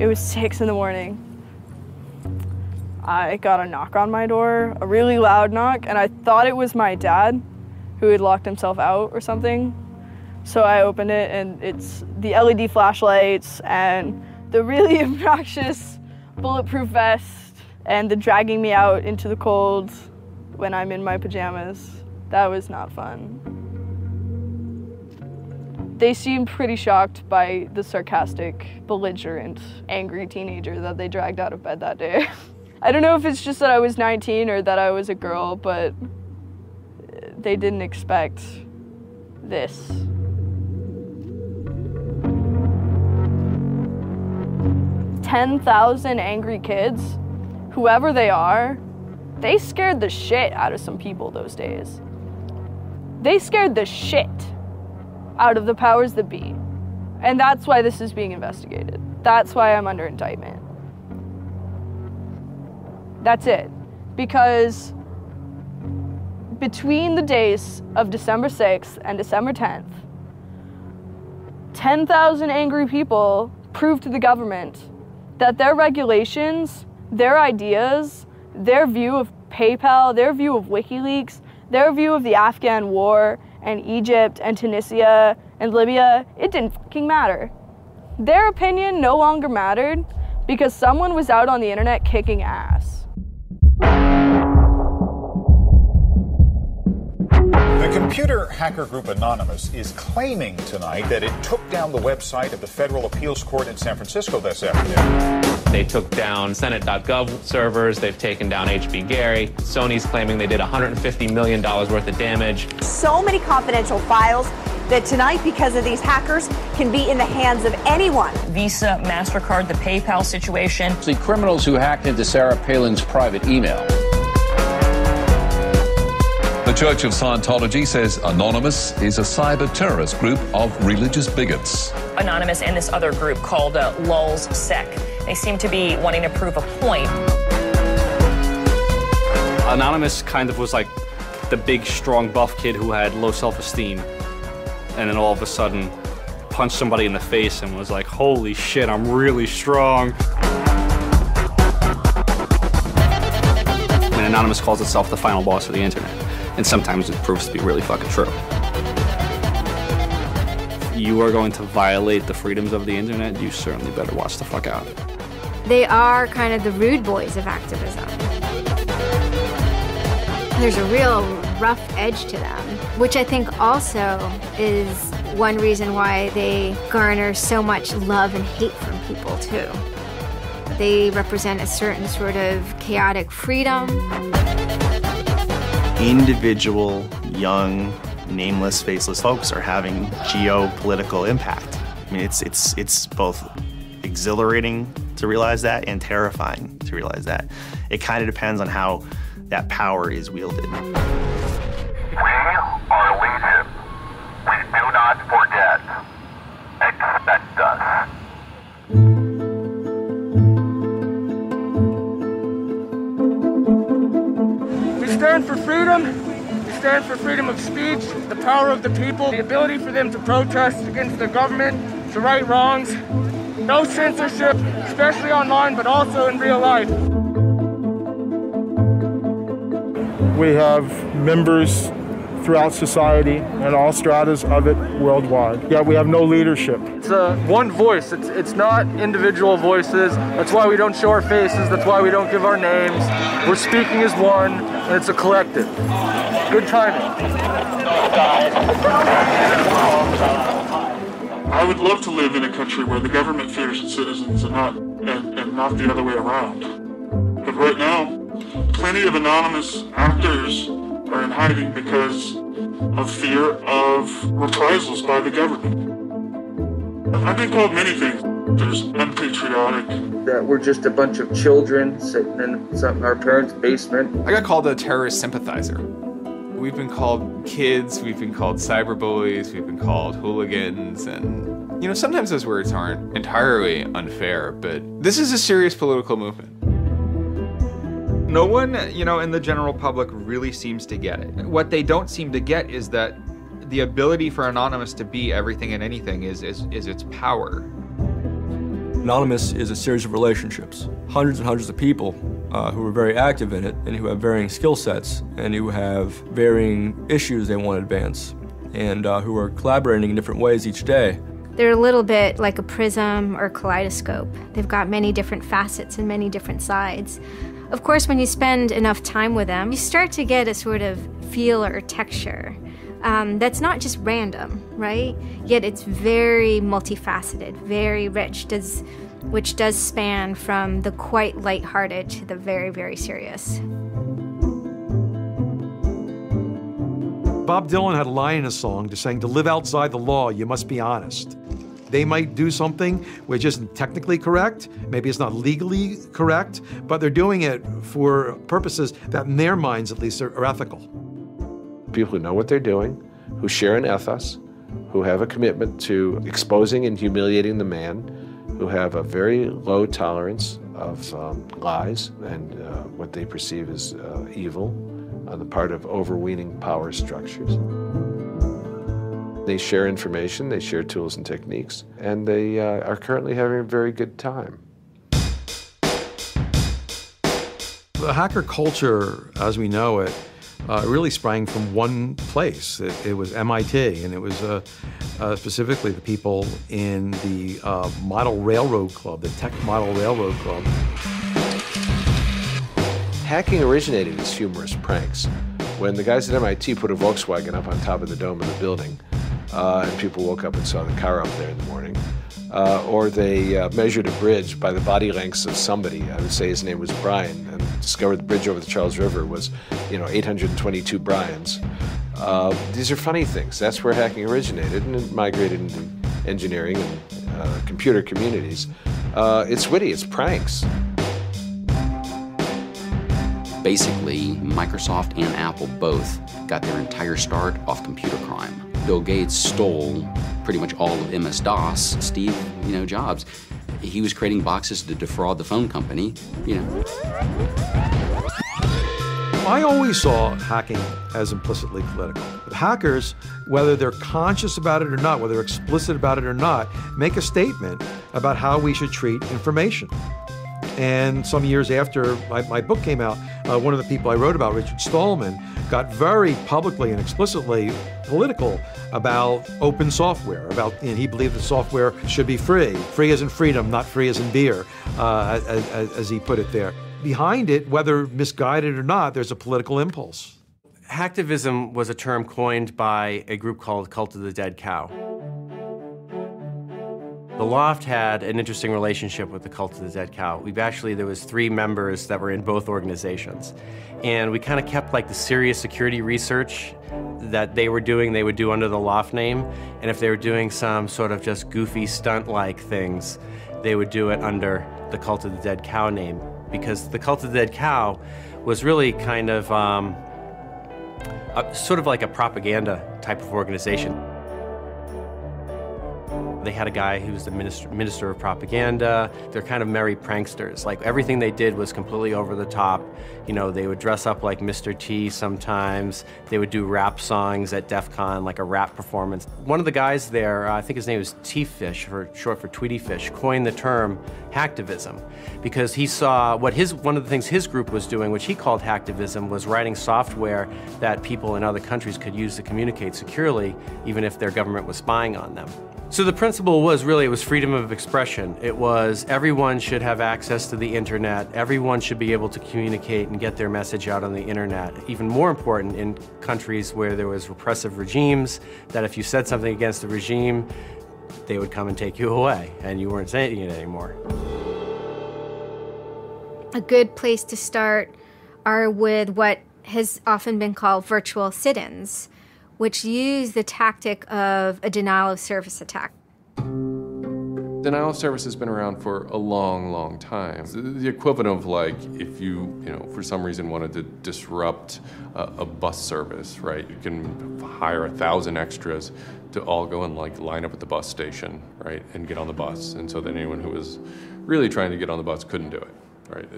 It was 6 in the morning. I got a knock on my door, a really loud knock, and I thought it was my dad who had locked himself out or something. So I opened it, and it's the LED flashlights and the really obnoxious bulletproof vest and the dragging me out into the cold when I'm in my pajamas. That was not fun. They seemed pretty shocked by the sarcastic, belligerent, angry teenager that they dragged out of bed that day. I don't know if it's just that I was 19 or that I was a girl, but they didn't expect this. 10,000 angry kids, whoever they are, they scared the shit out of some people those days. They scared the shit out of the powers that be. And that's why this is being investigated. That's why I'm under indictment. That's it. Because between the days of December 6th and December 10th, 10,000 angry people proved to the government that their regulations, their ideas, their view of PayPal, their view of WikiLeaks, their view of the Afghan war and Egypt and Tunisia and Libya, it didn't fucking matter. Their opinion no longer mattered because someone was out on the internet kicking ass. The computer hacker group Anonymous is claiming tonight that it took down the website of the Federal Appeals Court in San Francisco this afternoon. They took down Senate.gov servers, they've taken down HB Gary. Sony's claiming they did $150 million worth of damage. So many confidential files that tonight, because of these hackers, can be in the hands of anyone. Visa, MasterCard, the PayPal situation. The criminals who hacked into Sarah Palin's private email. The Church of Scientology says Anonymous is a cyber terrorist group of religious bigots. Anonymous and this other group called Lulz Sec. They seem to be wanting to prove a point. Anonymous kind of was like the big, strong, buff kid who had low self-esteem. And then all of a sudden punched somebody in the face and was like, holy shit, I'm really strong. And Anonymous calls itself the final boss of the internet. And sometimes it proves to be really fucking true. If you are going to violate the freedoms of the internet, you certainly better watch the fuck out. They are kind of the rude boys of activism. There's a real rough edge to them, which I think also is one reason why they garner so much love and hate from people too. They represent a certain sort of chaotic freedom. Individual, young, nameless, faceless folks are having geopolitical impact. I mean, it's both exhilarating to realize that and terrifying to realize that. It kind of depends on how that power is wielded. We are legion. We do not forget. Expect us. We stand for freedom. We stand for freedom of speech, the power of the people, the ability for them to protest against the government, to right wrongs. No censorship, especially online, but also in real life. We have members throughout society and all stratas of it worldwide. Yet we have no leadership. It's one voice. It's not individual voices. That's why we don't show our faces. That's why we don't give our names. We're speaking as one, and it's a collective. Good timing. I would love to live in a country where the government fears its citizens and not the other way around. But right now, plenty of anonymous actors are in hiding because of fear of reprisals by the government. I've been called many things. There's unpatriotic. That we're just a bunch of children sitting in our parents' basement. I got called a terrorist sympathizer. We've been called kids, we've been called cyberbullies, we've been called hooligans, and you know, sometimes those words aren't entirely unfair, but this is a serious political movement. No one, in the general public really seems to get it. What they don't seem to get is that the ability for Anonymous to be everything and anything is its power. Anonymous is a series of relationships. Hundreds and hundreds of people who are very active in it and who have varying skill sets and who have varying issues they want to advance and who are collaborating in different ways each day. They're a little bit like a prism or kaleidoscope. They've got many different facets and many different sides. Of course, when you spend enough time with them, you start to get a sort of feel or texture that's not just random, right? Yet it's very multifaceted, very rich, which does span from the quite lighthearted to the very, very serious. Bob Dylan had a line in a song just saying, to live outside the law, you must be honest. They might do something which isn't technically correct, maybe it's not legally correct, but they're doing it for purposes that in their minds at least are ethical. People who know what they're doing, who share an ethos, who have a commitment to exposing and humiliating the man, who have a very low tolerance of lies and what they perceive as evil on the part of overweening power structures. They share information, they share tools and techniques, and they are currently having a very good time. The hacker culture, as we know it, really sprang from one place. It was MIT, and it was specifically the people in the Model Railroad Club, the Tech Model Railroad Club. Hacking originated as humorous pranks. When the guys at MIT put a Volkswagen up on top of the dome of the building, and people woke up and saw the car up there in the morning, or they measured a bridge by the body lengths of somebody. I would say his name was Brian, and discovered the bridge over the Charles River was, 822 Brians. These are funny things. That's where hacking originated, and it migrated into engineering and computer communities. It's witty, it's pranks. Basically, Microsoft and Apple both got their entire start off computer crime. Bill Gates stole pretty much all of MS-DOS. Steve, Jobs, he was creating boxes to defraud the phone company, I always saw hacking as implicitly political. Hackers, whether they're conscious about it or not, whether they're explicit about it or not, make a statement about how we should treat information. And some years after my book came out, one of the people I wrote about, Richard Stallman, got very publicly and explicitly political about open software, and he believed that software should be free. Free as in freedom, not free as in beer, as he put it there. Behind it, whether misguided or not, there's a political impulse. Hacktivism was a term coined by a group called Cult of the Dead Cow. The Loft had an interesting relationship with the Cult of the Dead Cow. There was 3 members that were in both organizations. And we kind of kept like the serious security research that they would do under the Loft name. And if they were doing some sort of just goofy stunt-like things, they would do it under the Cult of the Dead Cow name. Because the Cult of the Dead Cow was really kind of sort of like a propaganda type of organization. They had a guy who was the minister of propaganda. They're kind of merry pranksters. Like everything they did was completely over the top. They would dress up like Mr. T sometimes. They would do rap songs at DEF CON, like a rap performance. One of the guys there, I think his name was T-Fish, short for Tweety Fish, coined the term hacktivism because he saw one of the things his group was doing, which he called hacktivism, was writing software that people in other countries could use to communicate securely, even if their government was spying on them. So the principle was really, it was freedom of expression. It was everyone should have access to the internet. Everyone should be able to communicate and get their message out on the internet. Even more important in countries where there was repressive regimes, that if you said something against the regime, they would come and take you away and you weren't saying it anymore. A good place to start are with what has often been called virtual sit-ins, which use the tactic of a denial-of-service attack. Denial of service has been around for a long, long time. The equivalent of like if you for some reason wanted to disrupt a bus service, right? You can hire 1,000 extras to all go and like line up at the bus station, right, and get on the bus. And so that anyone who was really trying to get on the bus couldn't do it, right?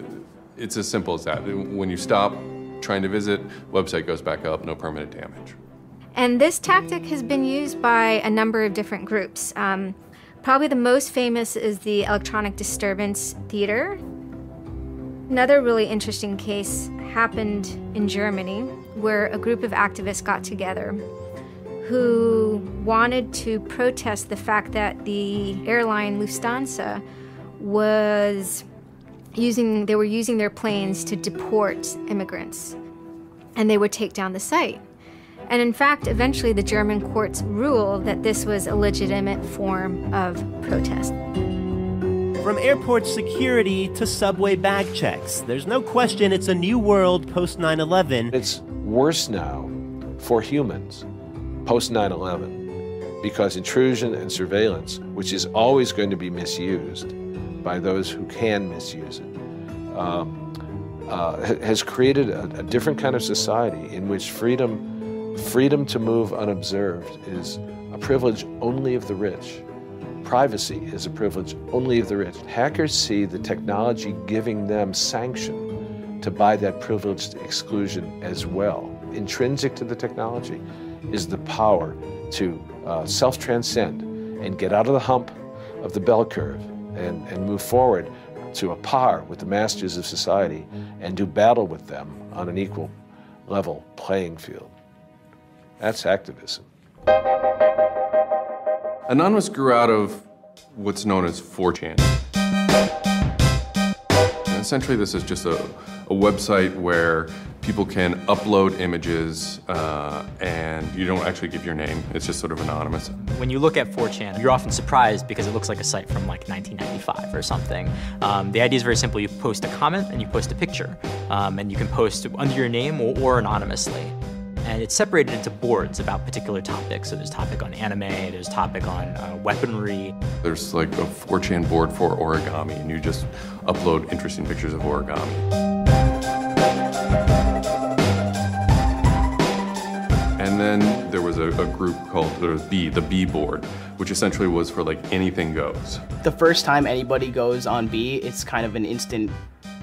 It's as simple as that. When you stop trying to visit, website goes back up, no permanent damage. And this tactic has been used by a number of different groups. Probably the most famous is the Electronic Disturbance Theater. Another really interesting case happened in Germany, where a group of activists got together who wanted to protest the fact that the airline Lufthansa were using their planes to deport immigrants, and they would take down the site. And in fact, eventually the German courts ruled that this was a legitimate form of protest. From airport security to subway bag checks, there's no question it's a new world post 9/11. It's worse now for humans post 9/11 because intrusion and surveillance, which is always going to be misused by those who can misuse it, has created a different kind of society in which freedom to move unobserved is a privilege only of the rich. Privacy is a privilege only of the rich. Hackers see the technology giving them sanction to buy that privileged exclusion as well. Intrinsic to the technology is the power to self-transcend and get out of the hump of the bell curve and move forward to a par with the masters of society and do battle with them on an equal level playing field. That's activism. Anonymous grew out of what's known as 4chan. And essentially, this is just a website where people can upload images and you don't actually give your name. It's just sort of anonymous. When you look at 4chan, you're often surprised because it looks like a site from like 1995 or something. The idea is very simple. You post a comment and you post a picture. And you can post under your name or anonymously. And it's separated into boards about particular topics. So there's topic on anime, there's topic on weaponry. There's like a 4chan board for origami, and you just upload interesting pictures of origami. And then there was a group called the B board, which essentially was for like anything goes. The first time anybody goes on B, it's kind of an instant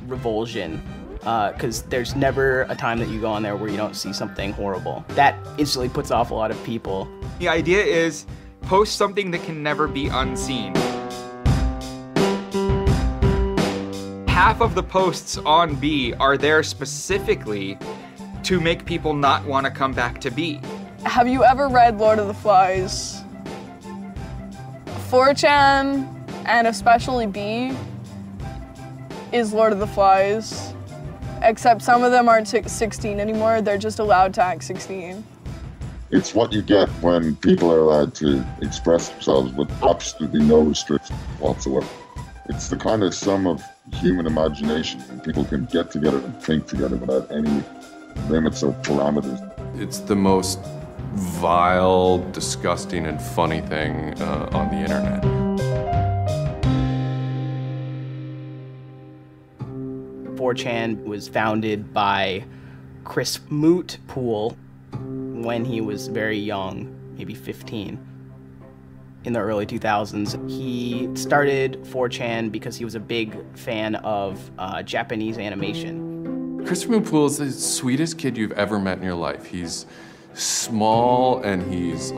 revulsion. Because there's never a time that you go on there where you don't see something horrible. That instantly puts off a lot of people. The idea is post something that can never be unseen. Half of the posts on B are there specifically to make people not want to come back to B. Have you ever read Lord of the Flies? 4chan, and especially B, is Lord of the Flies. Except some of them aren't 16 anymore, they're just allowed to act 16. It's what you get when people are allowed to express themselves with absolutely no restrictions whatsoever. It's the kind of sum of human imagination when people can get together and think together without any limits or parameters. It's the most vile, disgusting, and funny thing on the internet. 4chan was founded by Chris Mootpool when he was very young, maybe 15, in the early 2000s. He started 4chan because he was a big fan of Japanese animation. Christopher Mootpool is the sweetest kid you've ever met in your life. He's small and he's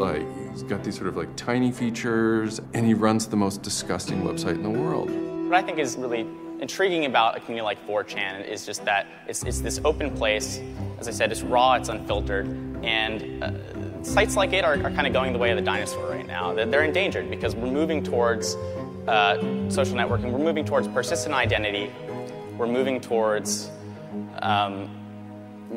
got these sort of like tiny features, and he runs the most disgusting website in the world. What I think is really intriguing about a community like 4chan is just that it's this open place. As I said, it's raw, it's unfiltered, and sites like it are kind of going the way of the dinosaur right now. They're endangered because we're moving towards social networking, we're moving towards persistent identity, we're moving towards a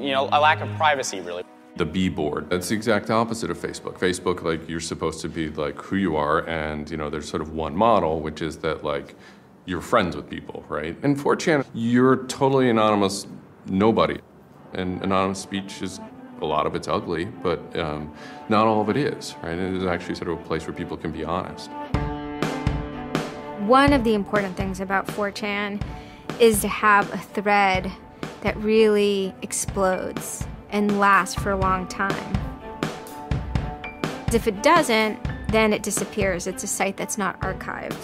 lack of privacy, really. The B board, that's the exact opposite of Facebook. Facebook, like, you're supposed to be like who you are, and there's sort of one model, which is that like you're friends with people, right? In 4chan, you're totally anonymous nobody. And anonymous speech is, a lot of it's ugly, but not all of it is, right? It is actually sort of a place where people can be honest. One of the important things about 4chan is to have a thread that really explodes and lasts for a long time. If it doesn't, then it disappears. It's a site that's not archived.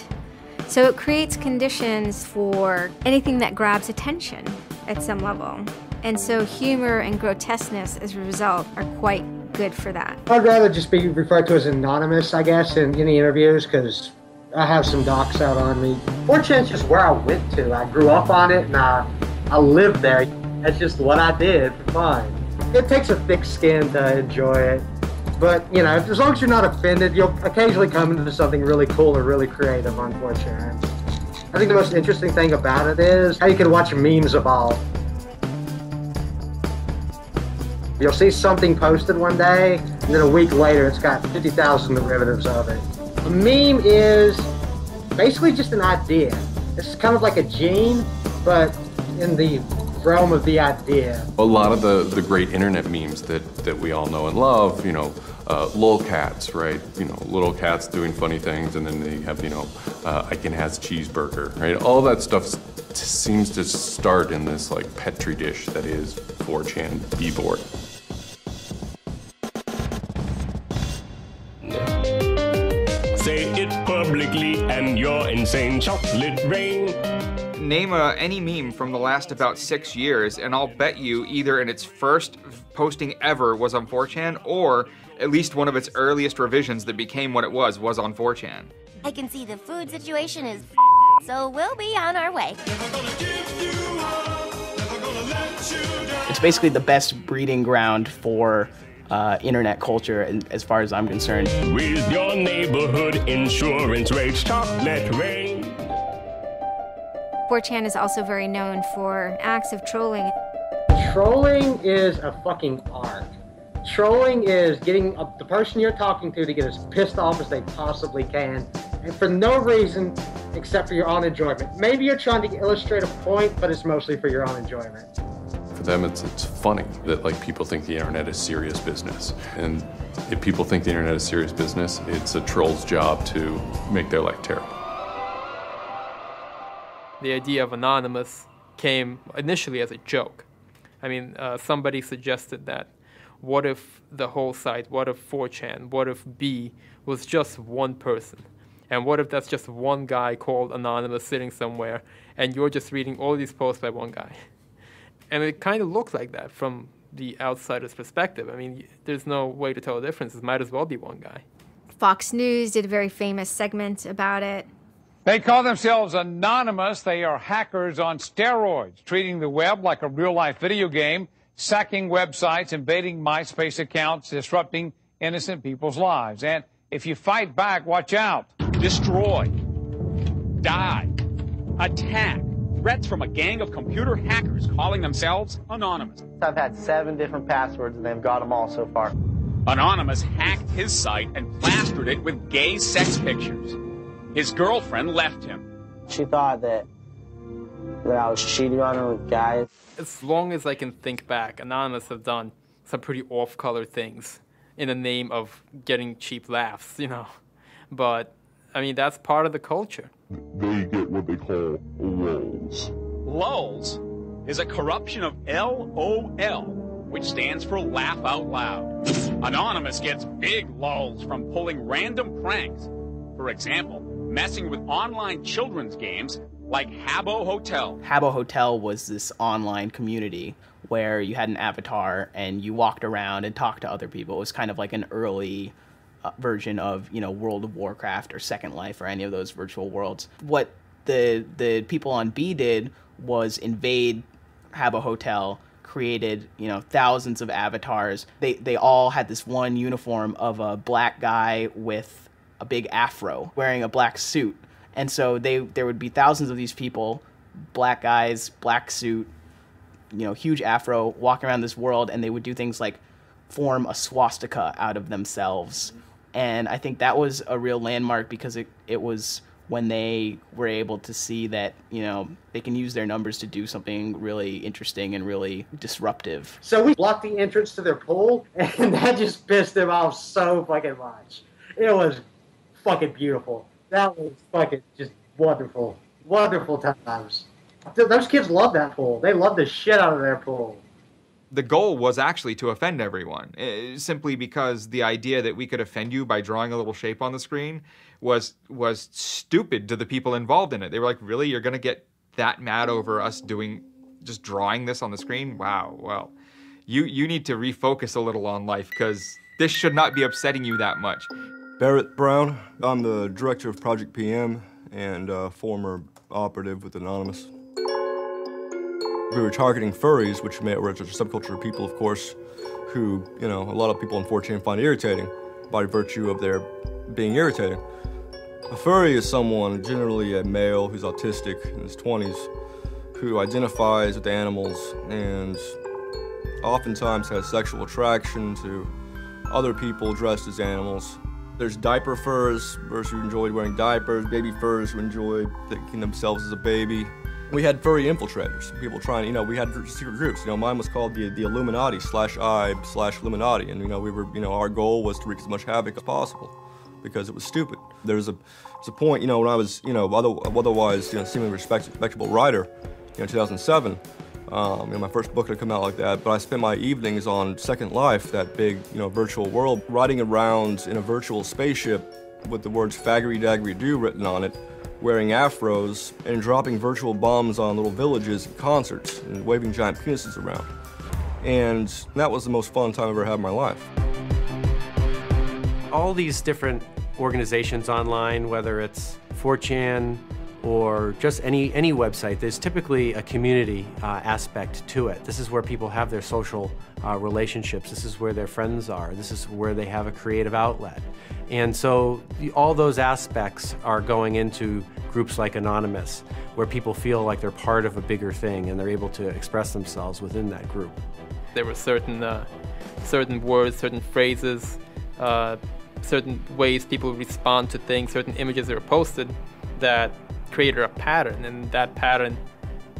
So it creates conditions for anything that grabs attention at some level. And so humor and grotesqueness as a result are quite good for that. I'd rather just be referred to as anonymous, I guess, in the interviews, because I have some docs out on me. 4chan's just where I went to. I grew up on it and I lived there. That's just what I did for fun. It takes a thick skin to enjoy it. But, you know, as long as you're not offended, you'll occasionally come into something really cool or really creative on 4chan. I think the most interesting thing about it is how you can watch memes evolve. You'll see something posted one day, and then a week later it's got 50,000 derivatives of it. A meme is basically just an idea. It's kind of like a gene, but in the realm of the idea. A lot of the great internet memes that we all know and love, you know, lolcats, right? You know, little cats doing funny things, and then they have, you know, Icon has cheeseburger, right? All that stuff seems to start in this like petri dish that is 4chan b-board. Say it publicly and you're insane. Chocolate rain. Name any meme from the last about 6 years, and I'll bet you either in its first posting ever was on 4chan, or at least one of its earliest revisions that became what it was on 4chan. I can see the food situation is so we'll be on our way. It's basically the best breeding ground for internet culture, and as far as I'm concerned. With your neighborhood insurance rates, chocolate rain. 4chan is also very known for acts of trolling. Trolling is a fucking art. Trolling is getting the person you're talking to get as pissed off as they possibly can, and for no reason except for your own enjoyment. Maybe you're trying to illustrate a point, but it's mostly for your own enjoyment. For them, it's funny that like people think the internet is serious business. And if people think the internet is serious business, it's a troll's job to make their life terrible. The idea of anonymous came initially as a joke. I mean, somebody suggested that what if the whole site, what if 4chan, what if B was just one person? And what if that's just one guy called Anonymous sitting somewhere and you're just reading all these posts by one guy? And it kind of looks like that from the outsider's perspective. I mean, there's no way to tell the difference. It might as well be one guy. Fox News did a very famous segment about it. They call themselves anonymous. They are hackers on steroids, treating the web like a real-life video game, sacking websites, invading MySpace accounts, disrupting innocent people's lives. And if you fight back, watch out. Destroy. Die. Attack. Threats from a gang of computer hackers calling themselves Anonymous. I've had 7 different passwords and they've got them all so far. Anonymous hacked his site and plastered it with gay sex pictures. His girlfriend left him. She thought that I was cheating on her with guys. As long as I can think back, Anonymous have done some pretty off-color things in the name of getting cheap laughs, you know. But, I mean, that's part of the culture. They get what they call lulz. Lulz is a corruption of LOL, which stands for laugh out loud. Anonymous gets big lulz from pulling random pranks. For example, messing with online children's games like Habbo Hotel. Habbo Hotel was this online community where you had an avatar and you walked around and talked to other people. It was kind of like an early version of, you know, World of Warcraft or Second Life or any of those virtual worlds. What the people on B did was invade Habbo Hotel, created, you know, thousands of avatars. They all had this one uniform of a black guy with a big afro wearing a black suit. And so there would be thousands of these people, black guys, black suit, you know, huge afro, walking around this world, and they would do things like form a swastika out of themselves. And I think that was a real landmark because it was when they were able to see that, you know, they can use their numbers to do something really interesting and really disruptive. So we blocked the entrance to their pool, and that just pissed them off so fucking much. It was fucking beautiful. That was fucking just wonderful. Wonderful times. Those kids love that pool. They love the shit out of their pool. The goal was actually to offend everyone, simply because the idea that we could offend you by drawing a little shape on the screen was stupid to the people involved in it. They were like, really? You're going to get that mad over us just drawing this on the screen? Wow, well, you need to refocus a little on life because this should not be upsetting you that much. Barrett Brown. I'm the director of Project PM and former operative with Anonymous. We were targeting furries, which were a subculture of people, of course, who, you know, a lot of people on 4chan find irritating by virtue of their being irritating. A furry is someone, generally a male who's autistic in his 20s, who identifies with animals and oftentimes has sexual attraction to other people dressed as animals. There's diaper furs, furs who enjoyed wearing diapers, baby furs who enjoyed thinking themselves as a baby. We had furry infiltrators, people trying, you know, we had secret groups. You know, mine was called the Illuminati /I/Illuminati, and, you know, we were, you know, our goal was to wreak as much havoc as possible because it was stupid. There was a point, you know, when I was, you know, otherwise, you know, seemingly respectable writer, you know, 2007, you know, my first book had come out like that, but I spent my evenings on Second Life, that big, you know, virtual world, riding around in a virtual spaceship with the words faggery daggery do written on it, wearing afros and dropping virtual bombs on little villages at concerts and waving giant penises around. And that was the most fun time I've ever had in my life. All these different organizations online, whether it's 4chan or just any website, there's typically a community aspect to it. This is where people have their social relationships. This is where their friends are. This is where they have a creative outlet. And so all those aspects are going into groups like Anonymous, where people feel like they're part of a bigger thing and they're able to express themselves within that group. There were certain words, certain phrases, certain ways people respond to things, certain images that were posted that created a pattern, and that pattern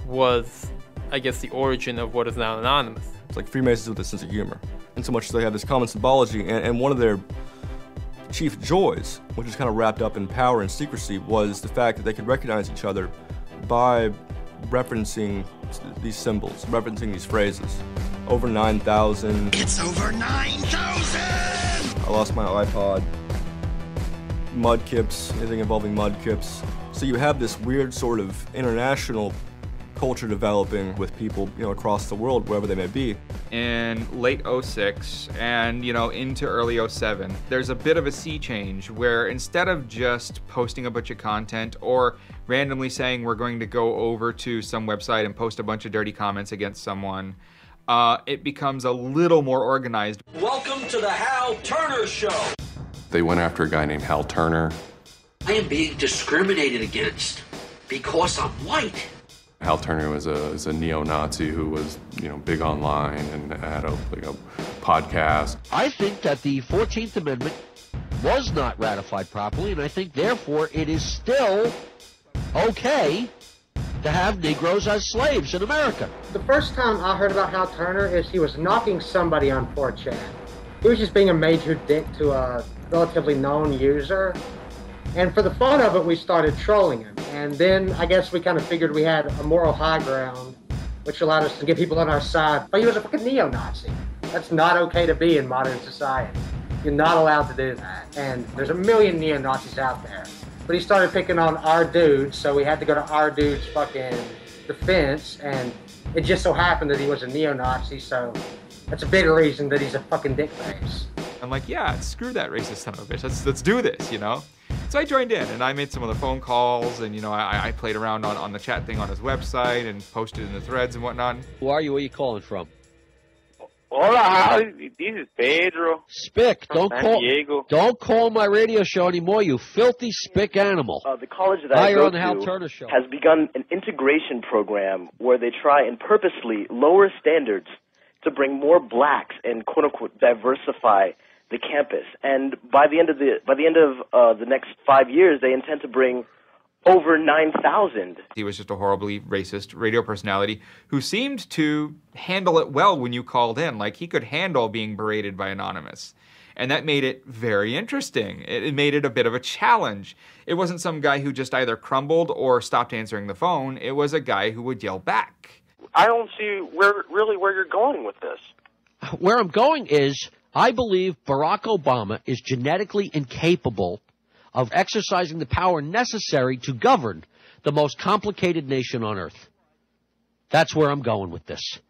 was, I guess, the origin of what is now Anonymous. It's like Freemasons with a sense of humor. And so much so they have this common symbology, and one of their chief joys, which is kind of wrapped up in power and secrecy, was the fact that they could recognize each other by referencing these symbols, referencing these phrases. Over 9,000. It's over 9,000! I lost my iPod. Mudkips, anything involving mudkips. So you have this weird sort of international culture developing with people, you know, across the world, wherever they may be. In late 06 and, you know, into early 07, there's a bit of a sea change where instead of just posting a bunch of content or randomly saying we're going to go over to some website and post a bunch of dirty comments against someone, it becomes a little more organized. Welcome to the Hal Turner Show. They went after a guy named Hal Turner. I am being discriminated against because I'm white. Hal Turner was a neo-Nazi who was, you know, big online and had a podcast. I think that the 14th Amendment was not ratified properly, and I think, therefore, it is still okay to have Negroes as slaves in America. The first time I heard about Hal Turner is he was knocking somebody on 4chan. He was just being a major dick to a relatively known user. And for the fun of it, we started trolling him. And then I guess we kind of figured we had a moral high ground, which allowed us to get people on our side. But he was a fucking neo-Nazi. That's not okay to be in modern society. You're not allowed to do that. And there's a million neo-Nazis out there. But he started picking on our dudes, so we had to go to our dude's fucking defense. And it just so happened that he was a neo-Nazi, so that's a bigger reason that he's a fucking dickface. I'm like, yeah, screw that racist son of a bitch. Let's do this, you know? So I joined in, and I made some of the phone calls, and, you know, I played around on the chat thing on his website and posted in the threads and whatnot. Who are you? Where are you calling from? Hola, this is Pedro. Spick, don't call my radio show anymore, you filthy spick animal. The college that I you're go on the Hal to Turner show. has begun an integration program where they try and purposely lower standards to bring more blacks and quote unquote diversify the campus. And by the end of the next 5 years, they intend to bring over 9,000. He was just a horribly racist radio personality who seemed to handle it well when you called in. Like, he could handle being berated by Anonymous. And that made it very interesting. It made it a bit of a challenge. It wasn't some guy who just either crumbled or stopped answering the phone. It was a guy who would yell back. I don't see where you're going with this. Where I'm going is, I believe Barack Obama is genetically incapable of exercising the power necessary to govern the most complicated nation on earth. That's where I'm going with this.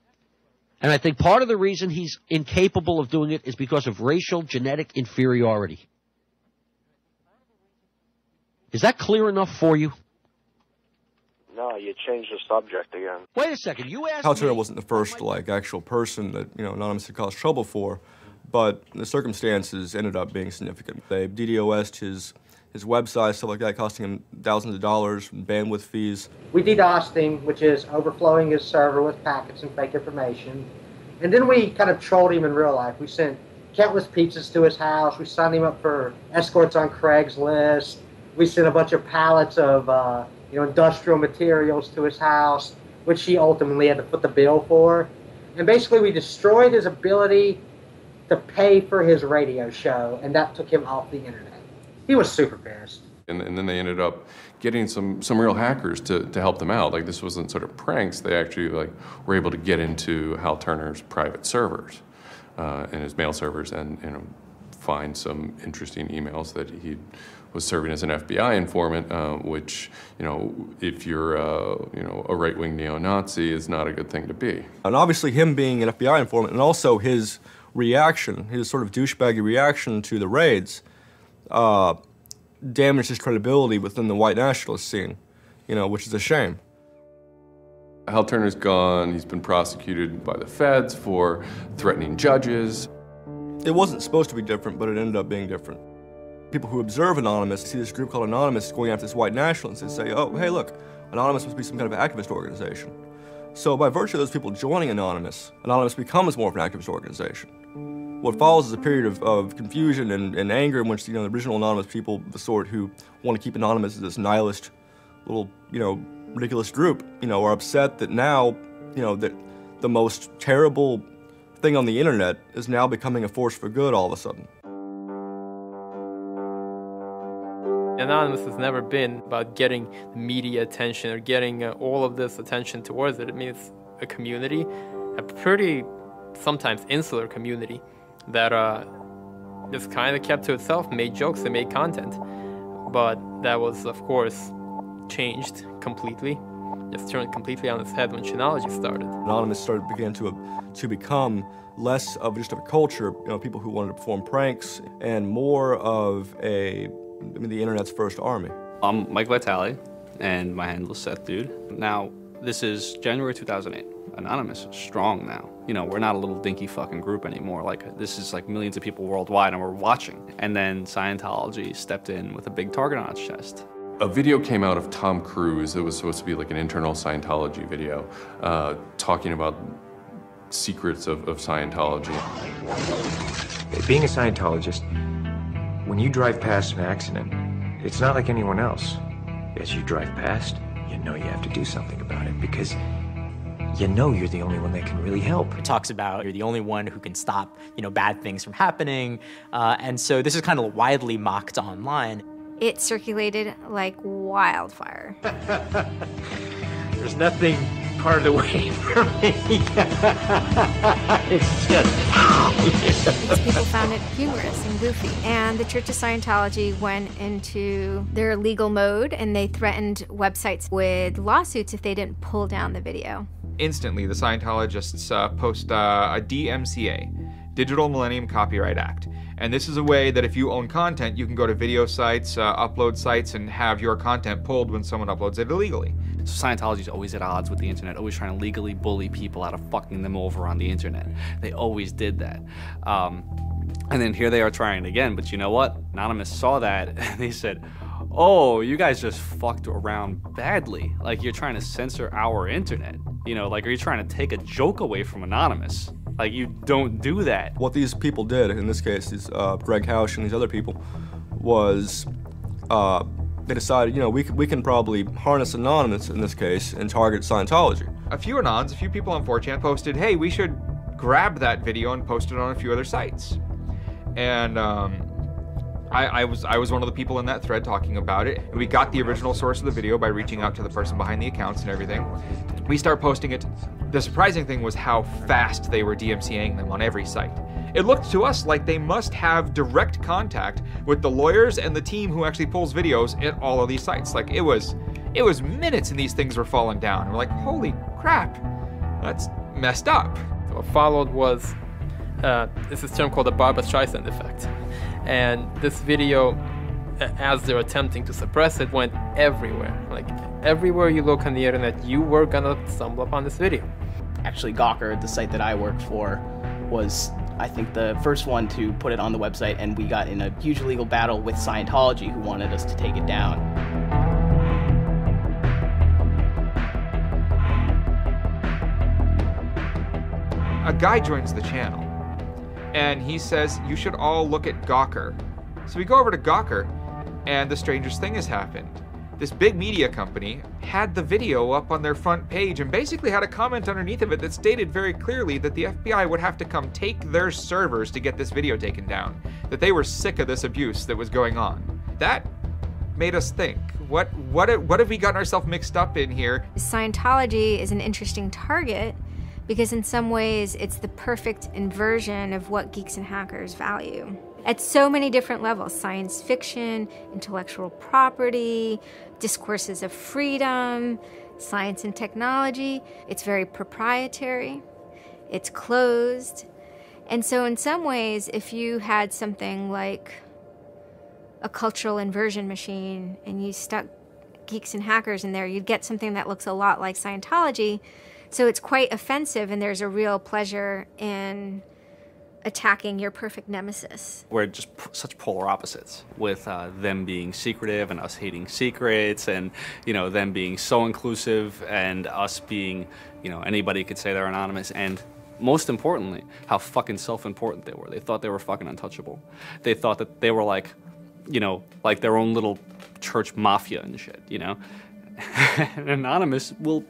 And I think part of the reason he's incapable of doing it is because of racial genetic inferiority. Is that clear enough for you? No, you changed the subject again. Wait a second, you asked Hal Turner me... wasn't the first, like, actual person that, you know, Anonymous had caused trouble for, but the circumstances ended up being significant. They DDoS'd his website, stuff like that, costing him thousands of dollars, bandwidth fees. We DDoSed him, which is overflowing his server with packets and fake information. And then we kind of trolled him in real life. We sent countless pizzas to his house. We signed him up for escorts on Craigslist. We sent a bunch of pallets of industrial materials to his house, which he ultimately had to foot the bill for. And basically we destroyed his ability to pay for his radio show, and that took him off the internet. He was super pissed. And then they ended up getting some real hackers to help them out. Like, this wasn't sort of pranks. They actually were able to get into Hal Turner's private servers and his mail servers, and find some interesting emails that he was serving as an FBI informant, which, if you're a right-wing neo-Nazi, is not a good thing to be. And obviously him being an FBI informant, and also his reaction, his sort of douchebaggy reaction to the raids, damaged his credibility within the white nationalist scene, which is a shame. Hal Turner's gone. He's been prosecuted by the feds for threatening judges. It wasn't supposed to be different, but it ended up being different. People who observe Anonymous see this group called Anonymous going after this white nationalists and say, oh, hey, look, Anonymous must be some kind of activist organization. So by virtue of those people joining Anonymous, Anonymous becomes more of an activist organization. What follows is a period of confusion and anger in which, the original Anonymous people, the sort who want to keep Anonymous as this nihilist little, ridiculous group, are upset that now, that the most terrible thing on the internet is now becoming a force for good all of a sudden. Anonymous has never been about getting media attention or getting all of this attention towards it. I mean, it's a community, a pretty, sometimes insular community, that just kind of kept to itself, made jokes and made content. But that was, of course, changed completely, just turned completely on its head when Chinology started. Anonymous began to become less of just a culture, people who wanted to perform pranks, and more of the internet's first army. I'm Mike Vitale, and my handle is Seth Dude. Now, this is January 2008. Anonymous is strong now. We're not a little dinky fucking group anymore. This is millions of people worldwide, and we're watching. And then Scientology stepped in with a big target on its chest. A video came out of Tom Cruise. It was supposed to be an internal Scientology video, talking about secrets of Scientology. Being a Scientologist, when you drive past an accident, it's not like anyone else. As you drive past, you know you have to do something about it because you know you're the only one that can really help. It talks about you're the only one who can stop, bad things from happening. And so this is kind of widely mocked online. It circulated like wildfire. There's nothing part away from me. It's just... These people found it humorous and goofy. And the Church of Scientology went into their legal mode, and they threatened websites with lawsuits if they didn't pull down the video. Instantly, the Scientologists post a DMCA, Digital Millennium Copyright Act. And this is a way that if you own content, you can go to video sites, upload sites, and have your content pulled when someone uploads it illegally. So Scientology's always at odds with the internet, always trying to legally bully people out of fucking them over on the internet. They always did that. And then here they are trying it again, but you know what? Anonymous saw that, and they said, oh, you guys just fucked around badly. You're trying to censor our internet. Are you trying to take a joke away from Anonymous? You don't do that. What these people did, in this case, these Greg Hausch and these other people, was they decided, we can probably harness Anonymous in this case and target Scientology. A few Anons, a few people on 4chan posted, hey, we should grab that video and post it on a few other sites. And I was one of the people in that thread talking about it. And we got the original source of the video by reaching out to the person behind the accounts and everything. We start posting it. The surprising thing was how fast they were DMCAing them on every site. It looked to us like they must have direct contact with the lawyers and the team who actually pulls videos at all of these sites. It was minutes and these things were falling down. And we're like, holy crap, that's messed up. What followed was this term called the Barbra Streisand effect. And this video as they're attempting to suppress it, went everywhere. Like, everywhere you look on the internet, you were gonna stumble upon this video. Actually, Gawker, the site that I work for, was, I think, the first one to put it on the website, and we got in a huge legal battle with Scientology, who wanted us to take it down. A guy joins the channel, and he says, you should all look at Gawker. So we go over to Gawker, and the strangest thing has happened. This big media company had the video up on their front page and basically had a comment underneath of it that stated very clearly that the FBI would have to come take their servers to get this video taken down, that they were sick of this abuse that was going on. That made us think, what have we gotten ourselves mixed up in here? Scientology is an interesting target because in some ways it's the perfect inversion of what geeks and hackers value. At so many different levels: science fiction, intellectual property, discourses of freedom, science and technology. It's very proprietary, it's closed. And so in some ways, if you had something like a cultural inversion machine and you stuck geeks and hackers in there, you'd get something that looks a lot like Scientology. So it's quite offensive, and there's a real pleasure in attacking your perfect nemesis. We're just such polar opposites, with them being secretive and us hating secrets, and them being so inclusive and us being, anybody could say they're anonymous, and most importantly, how fucking self-important they were. They thought they were fucking untouchable. They thought that they were like their own little church mafia and shit, And Anonymous will,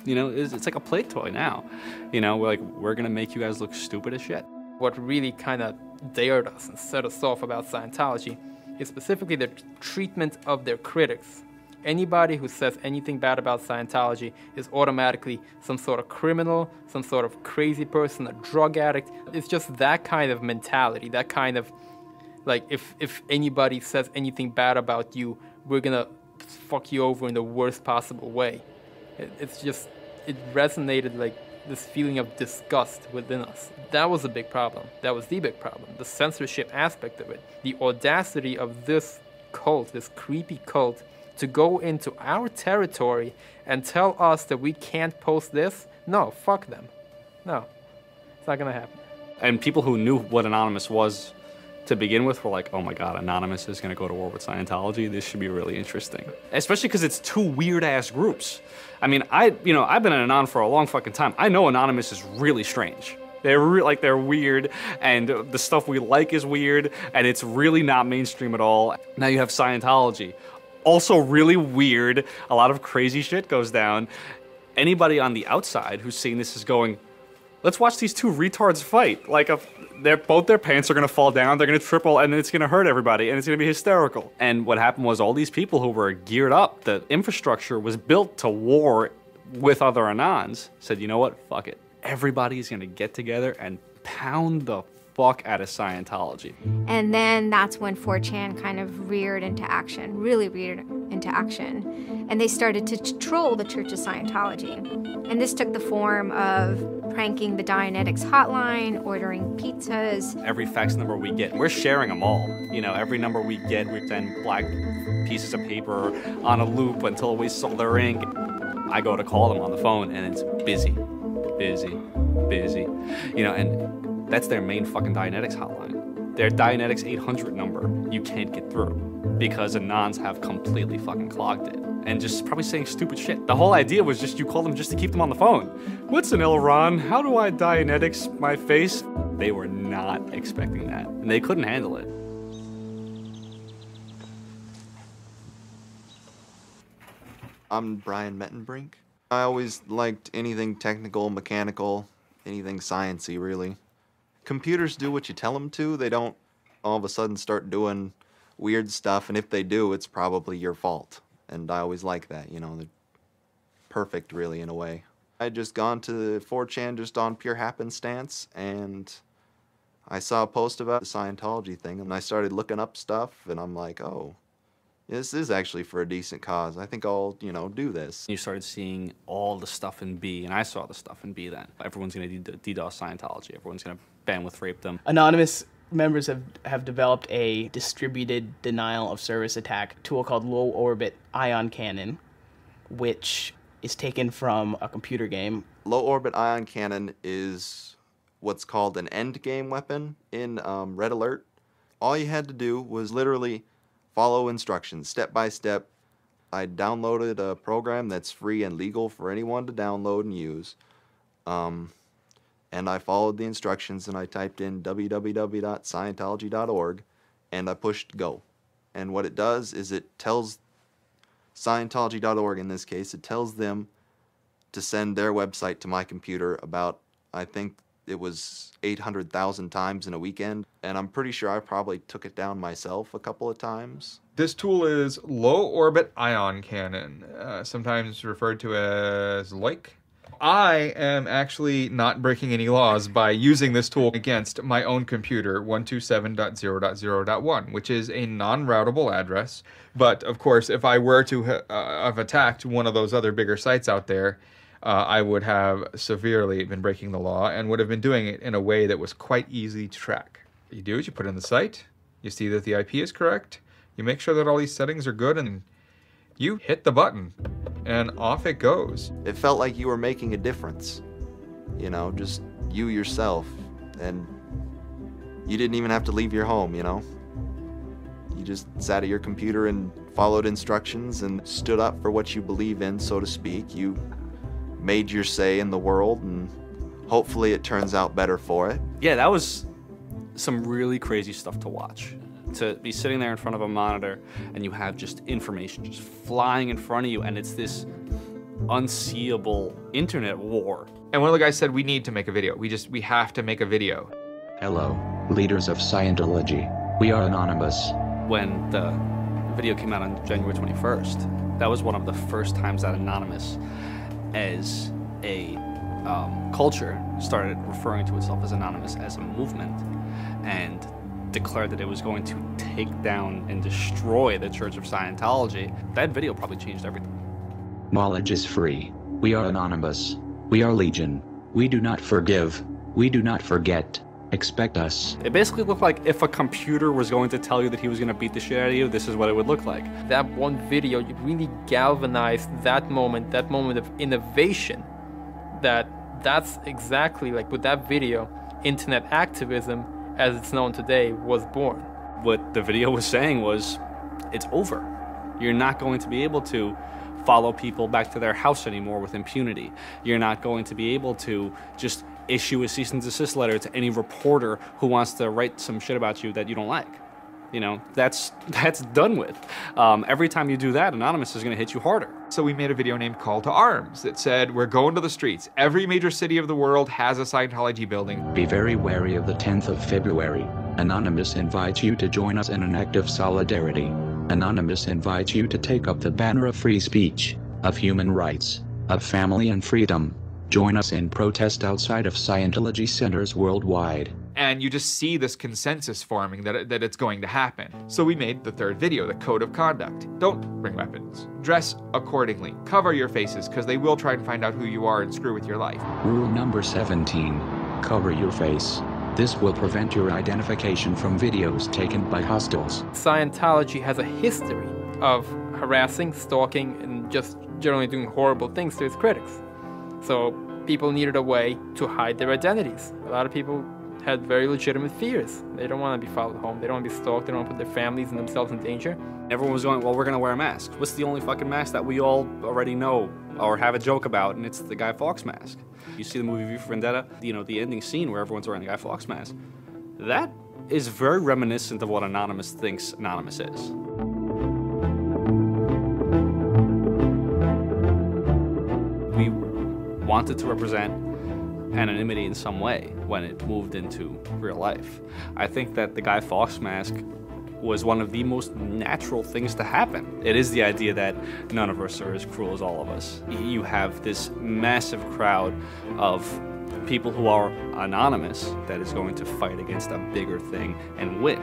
it's like a play toy now. We're gonna make you guys look stupid as shit. What really kind of dared us and set us off about Scientology is specifically the treatment of their critics. Anybody who says anything bad about Scientology is automatically some sort of criminal, some sort of crazy person, a drug addict. It's just that kind of mentality, that kind of, like, if anybody says anything bad about you, we're gonna fuck you over in the worst possible way. It resonated like this feeling of disgust within us. That was a big problem. That was the big problem. The censorship aspect of it. The audacity of this cult, this creepy cult, to go into our territory and tell us that we can't post this. No, fuck them. No, it's not gonna happen. And people who knew what Anonymous was to begin with were like, oh my God, Anonymous is gonna go to war with Scientology. This should be really interesting. Especially because it's two weird ass groups. I mean, I've been an Anon for a long fucking time. I know Anonymous is really strange. They're weird, and the stuff we like is weird, and it's really not mainstream at all. Now you have Scientology, also really weird. A lot of crazy shit goes down. Anybody on the outside who's seeing this is going, let's watch these two retards fight. Like, both their pants are gonna fall down, they're gonna triple, and it's gonna hurt everybody, and it's gonna be hysterical. And what happened was all these people who were geared up, the infrastructure was built to war with other Anons, said, you know what, fuck it. Everybody's gonna get together and pound the fuck out of Scientology. And then that's when 4chan kind of reared into action, really reared into action. And they started to troll the Church of Scientology. And this took the form of pranking the Dianetics hotline, ordering pizzas. Every fax number we get, we're sharing them all. Every number we get, we send black pieces of paper on a loop until we sold their ink. I go to call them on the phone and it's busy. And that's their main fucking Dianetics hotline. Their Dianetics 800 number, you can't get through because Anons have completely fucking clogged it and just probably saying stupid shit. The whole idea was just you call them just to keep them on the phone. What's an Elron? How do I Dianetics my face? They were not expecting that, and they couldn't handle it. I'm Brian Mettenbrink. I always liked anything technical, mechanical, anything sciencey, really. Computers do what you tell them to. They don't all of a sudden start doing weird stuff, and if they do, it's probably your fault. And I always like that, they're perfect, really, in a way. I had just gone to 4chan just on pure happenstance, and I saw a post about the Scientology thing, and I started looking up stuff, and I'm like, oh, this is actually for a decent cause. I think I'll, do this. You started seeing all the stuff in B, and I saw the stuff in B then. Everyone's gonna DDoS Scientology. Everyone's gonna bandwidth rape them. Anonymous Members have developed a distributed denial of service attack tool called low orbit ion cannon, which is taken from a computer game. Low orbit ion cannon is what's called an end game weapon in Red Alert. All you had to do was literally follow instructions step by step. I downloaded a program that's free and legal for anyone to download and use. And I followed the instructions and I typed in www.scientology.org and I pushed go. And what it does is it tells Scientology.org, in this case, it tells them to send their website to my computer about, I think it was 800,000 times in a weekend. And I'm pretty sure I probably took it down myself a couple of times. This tool is low orbit ion cannon, sometimes referred to as LOIC. I am actually not breaking any laws by using this tool against my own computer, 127.0.0.1, which is a non-routable address. But of course, if I were to have attacked one of those other bigger sites out there, I would have severely been breaking the law and would have been doing it in a way that was quite easy to track. What you do is you put in the site, you see that the IP is correct, you make sure that all these settings are good, and you hit the button, and off it goes. It felt like you were making a difference. You know, just you yourself. And you didn't even have to leave your home, you know? You just sat at your computer and followed instructions and stood up for what you believe in, so to speak. You made your say in the world, and hopefully it turns out better for it. Yeah, that was some really crazy stuff to watch. To be sitting there in front of a monitor and you have just information just flying in front of you, and it's this unseeable internet war. And one of the guys said, we need to make a video. We have to make a video. Hello, leaders of Scientology. We are anonymous. When the video came out on January 21st, that was one of the first times that Anonymous as a culture started referring to itself as Anonymous as a movement, and declared that it was going to take down and destroy the Church of Scientology. That video probably changed everything. Knowledge is free. We are anonymous. We are legion. We do not forgive. We do not forget. Expect us. It basically looked like if a computer was going to tell you that he was going to beat the shit out of you, this is what it would look like. That one video, you really galvanized that moment of innovation. That's exactly like with that video, internet activism as it's known today was born. What the video was saying was, it's over. You're not going to be able to follow people back to their house anymore with impunity. You're not going to be able to just issue a cease and desist letter to any reporter who wants to write some shit about you that you don't like. You know, that's done with. Every time you do that, Anonymous is going to hit you harder. So we made a video named Call to Arms that said, we're going to the streets. Every major city of the world has a Scientology building. Be very wary of the 10th of February. Anonymous invites you to join us in an act of solidarity. Anonymous invites you to take up the banner of free speech, of human rights, of family and freedom. Join us in protest outside of Scientology centers worldwide. And you just see this consensus forming that it's going to happen. So we made the third video, the Code of Conduct. Don't bring weapons. Dress accordingly. Cover your faces, because they will try and find out who you are and screw with your life. Rule number 17. Cover your face. This will prevent your identification from videos taken by hostiles. Scientology has a history of harassing, stalking, and just generally doing horrible things to its critics. So people needed a way to hide their identities. A lot of people had very legitimate fears. They don't want to be followed home. They don't want to be stalked. They don't want to put their families and themselves in danger. Everyone was going, well, we're going to wear masks. What's the only fucking mask that we all already know or have a joke about? And it's the Guy Fawkes mask. You see the movie V for Vendetta, you know, the ending scene where everyone's wearing the Guy Fawkes mask. That is very reminiscent of what Anonymous thinks Anonymous is. We wanted to represent anonymity in some way when it moved into real life. I think that the Guy Fawkes mask was one of the most natural things to happen. It is the idea that none of us are as cruel as all of us. You have this massive crowd of people who are anonymous that is going to fight against a bigger thing and win.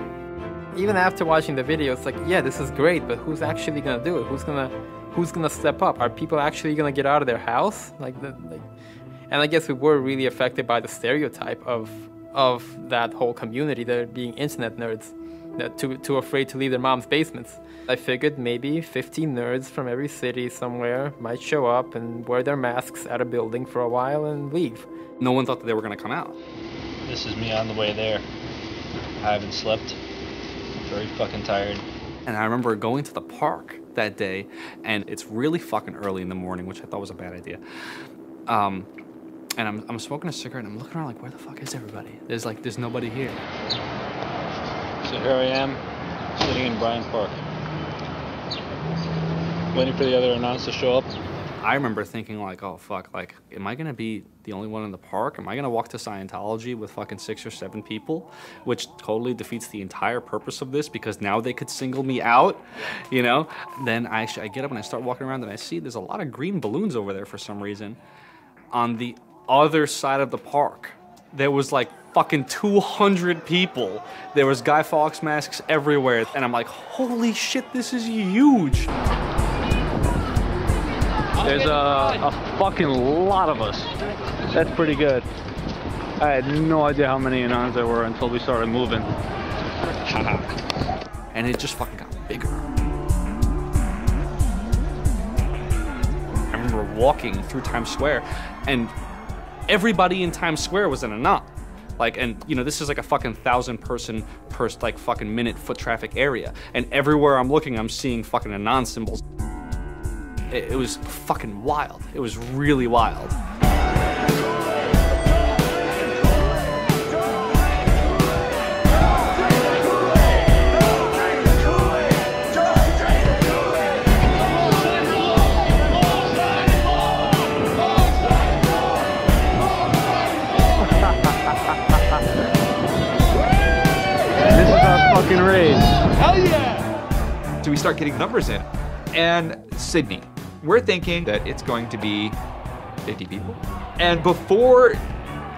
Even after watching the video, it's like, yeah, this is great, but who's actually gonna do it? Who's gonna step up? Are people actually gonna get out of their house? And I guess we were really affected by the stereotype of of that whole community, they're being internet nerds, that too afraid to leave their mom's basements. I figured maybe 15 nerds from every city somewhere might show up and wear their masks at a building for a while and leave. No one thought that they were going to come out. This is me on the way there. I haven't slept. I'm very fucking tired. And I remember going to the park that day, and it's really fucking early in the morning, which I thought was a bad idea. And I'm smoking a cigarette, and I'm looking around like, where the fuck is everybody? There's nobody here. So here I am, sitting in Bryant Park, waiting for the other announce to show up. I remember thinking like, oh fuck, like, am I gonna be the only one in the park? Am I gonna walk to Scientology with fucking 6 or 7 people? Which totally defeats the entire purpose of this, because now they could single me out, you know? Then I get up and I start walking around and I see there's a lot of green balloons over there for some reason. On the other side of the park, there was like fucking 200 people. There was Guy Fawkes masks everywhere. And I'm like, holy shit, this is huge. There's a fucking lot of us. That's pretty good. I had no idea how many Anons there were until we started moving. And it just fucking got bigger. I remember walking through Times Square, and everybody in Times Square was an Anon. Like, and you know, this is like a fucking 1,000 person per like fucking minute foot traffic area. And everywhere I'm looking, I'm seeing fucking Anon symbols. It was fucking wild. It was really wild. This is our fucking race. Hell yeah! So we start getting numbers in. And Sydney. We're thinking that it's going to be 50 people. And before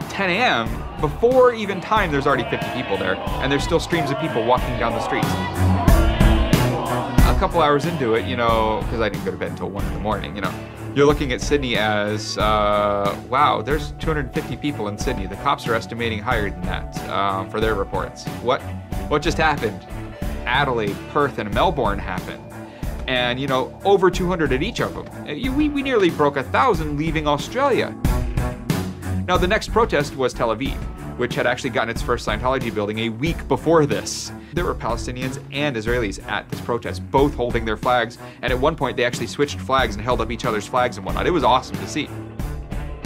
10 a.m., before even time, there's already 50 people there. And there's still streams of people walking down the streets. A couple hours into it, you know, because I didn't go to bed until 1 in the morning, you know, you're looking at Sydney as, wow, there's 250 people in Sydney. The cops are estimating higher than that for their reports. What just happened? Adelaide, Perth, and Melbourne happened. And, you know, over 200 at each of them. We nearly broke 1,000 leaving Australia. Now, the next protest was Tel Aviv, which had actually gotten its first Scientology building a week before this. There were Palestinians and Israelis at this protest, both holding their flags, and at one point they actually switched flags and held up each other's flags and whatnot. It was awesome to see.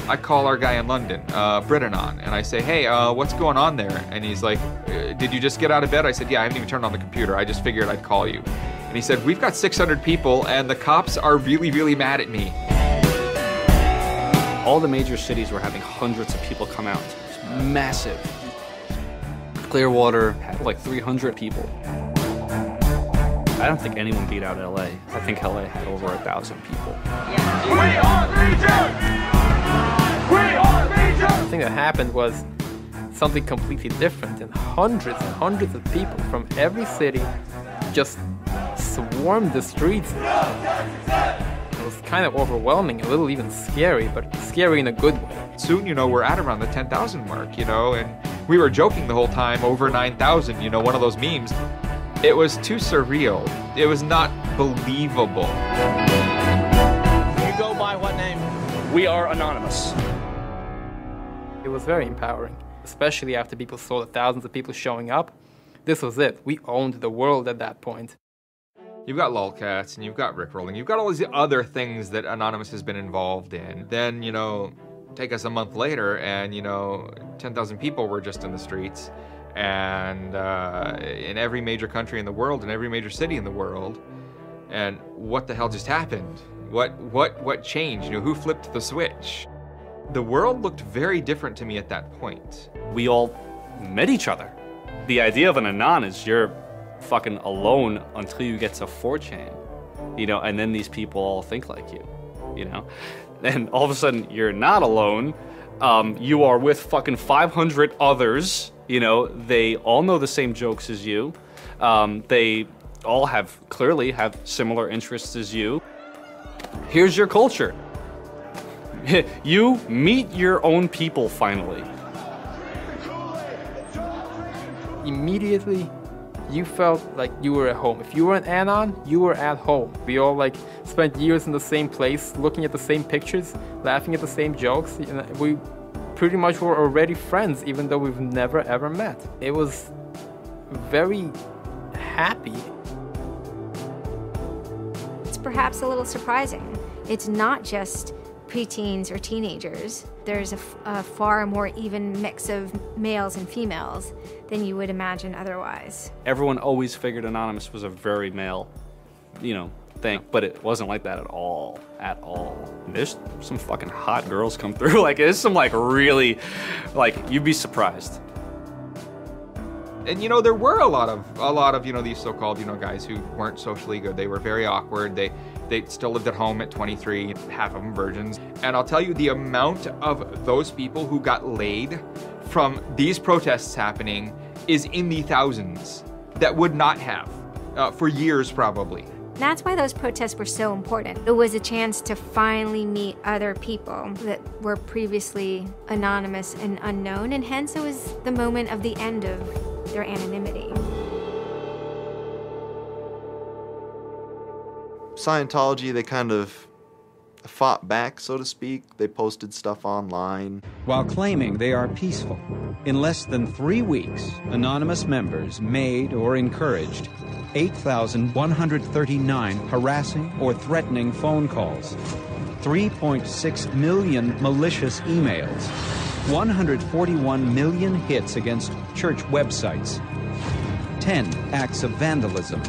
I call our guy in London, Britanon, and I say, hey, what's going on there? And he's like, did you just get out of bed? I said, yeah, I haven't even turned on the computer. I just figured I'd call you. And he said, we've got 600 people and the cops are really, really mad at me. All the major cities were having hundreds of people come out. It's massive. Clearwater had like 300 people. I don't think anyone beat out LA. I think LA had over 1,000 people. We are Legion! We are Legion! The thing that happened was something completely different, and hundreds of people from every city just swarmed the streets. It was kind of overwhelming, a little even scary, but scary in a good way. Soon, you know, we're at around the 10,000 mark, you know, and we were joking the whole time, over 9,000, you know, one of those memes. It was too surreal. It was not believable. You go by what name? We are anonymous. It was very empowering, especially after people saw the thousands of people showing up. This was it. We owned the world at that point. You've got lolcats and you've got rickrolling. You've got all these other things that Anonymous has been involved in. Then, you know, take us a month later and, you know, 10,000 people were just in the streets. And in every major country in the world, in every major city in the world. And what the hell just happened? What changed? You know, who flipped the switch? The world looked very different to me at that point. We all met each other. The idea of an Anon is you're fucking alone until you get to 4chan, you know, and then these people all think like you know? And all of a sudden, you're not alone. You are with fucking 500 others, you know, they all know the same jokes as you. They all clearly have similar interests as you. Here's your culture. You meet your own people finally. immediately you felt like you were at home. If you were an Anon, you were at home. We all like spent years in the same place, looking at the same pictures, laughing at the same jokes. You know, we pretty much were already friends, even though we've never ever met. It was very happy. It's perhaps a little surprising. It's not just preteens or teenagers. There's a far more even mix of males and females than you would imagine otherwise. Everyone always figured Anonymous was a very male, thing, but it wasn't like that at all, There's some fucking hot girls come through. Like, there's some really, you'd be surprised. And there were a lot of these so-called guys who weren't socially good. They were very awkward. They still lived at home at 23, half of them virgins. And I'll tell you, the amount of those people who got laid from these protests happening is in the thousands that would not have for years probably. That's why those protests were so important. It was a chance to finally meet other people that were previously anonymous and unknown, and hence it was the moment of the end of their anonymity. Scientology, they kind of fought back, so to speak. They posted stuff online. While claiming they are peaceful, in less than 3 weeks, anonymous members made or encouraged 8,139 harassing or threatening phone calls, 3.6 million malicious emails, 141 million hits against church websites, 10 acts of vandalism,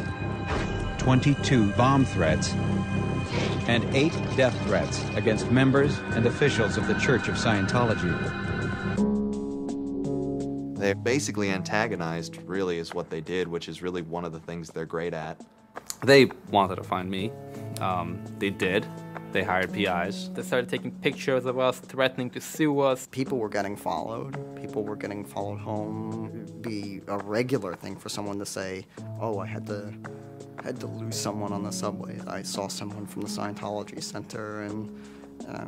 22 bomb threats, and 8 death threats against members and officials of the Church of Scientology. They basically antagonized, really, is what they did, which is really one of the things they're great at. They wanted to find me. They did. They hired PIs. They started taking pictures of us, threatening to sue us. People were getting followed. People were getting followed home. It'd be a regular thing for someone to say, oh, I had to lose someone on the subway. I saw someone from the Scientology Center, and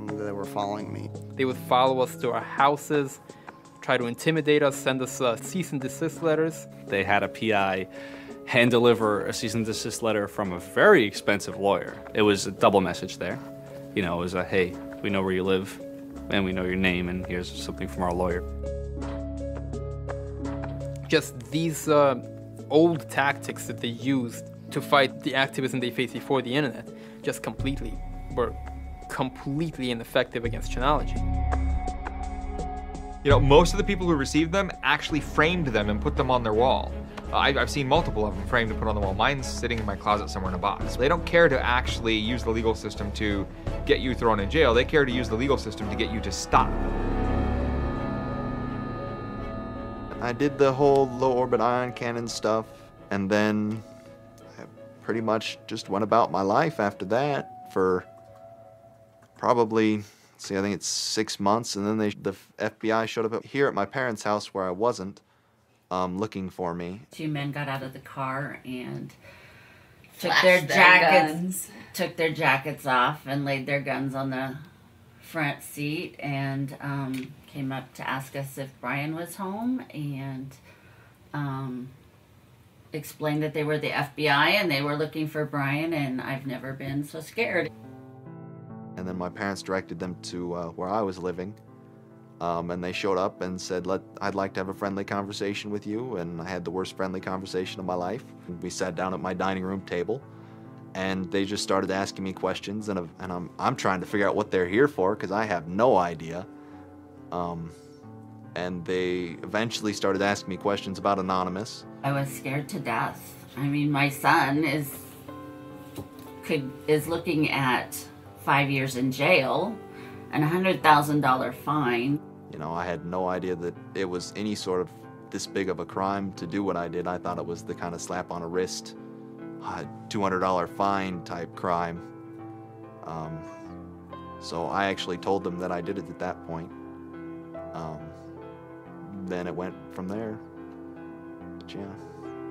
they were following me. They would follow us to our houses, try to intimidate us, send us cease and desist letters. They had a PI hand deliver a cease and desist letter from a very expensive lawyer. It was a double message there. It was a, hey, we know where you live, and we know your name, and here's something from our lawyer. Just these old tactics that they used to fight the activism they faced before the internet just were completely ineffective against Chanology. Most of the people who received them actually framed them and put them on their wall. I've seen multiple of them framed and put on the wall. Mine's sitting in my closet somewhere in a box. They don't care to actually use the legal system to get you thrown in jail. They care to use the legal system to get you to stop. I did the whole low orbit ion cannon stuff, and then I pretty much just went about my life after that for probably, I think it's 6 months, and then the FBI showed up here at my parents' house where I wasn't, looking for me. 2 men got out of the car and took Flashed took their jackets off and laid their guns on the front seat, and came up to ask us if Brian was home, and explained that they were the FBI and they were looking for Brian, and I've never been so scared. And then my parents directed them to where I was living, and they showed up and said, I'd like to have a friendly conversation with you, and I had the worst friendly conversation of my life. We sat down at my dining room table, and they just started asking me questions, and I'm trying to figure out what they're here for, because I have no idea. And they eventually started asking me questions about Anonymous. I was scared to death. I mean, my son is looking at 5 years in jail and a $100,000 fine. I had no idea that it was any sort of this big of a crime to do what I did. I thought it was the kind of slap on a wrist, $200 fine type crime. So I actually told them that I did it at that point. Then it went from there. But yeah.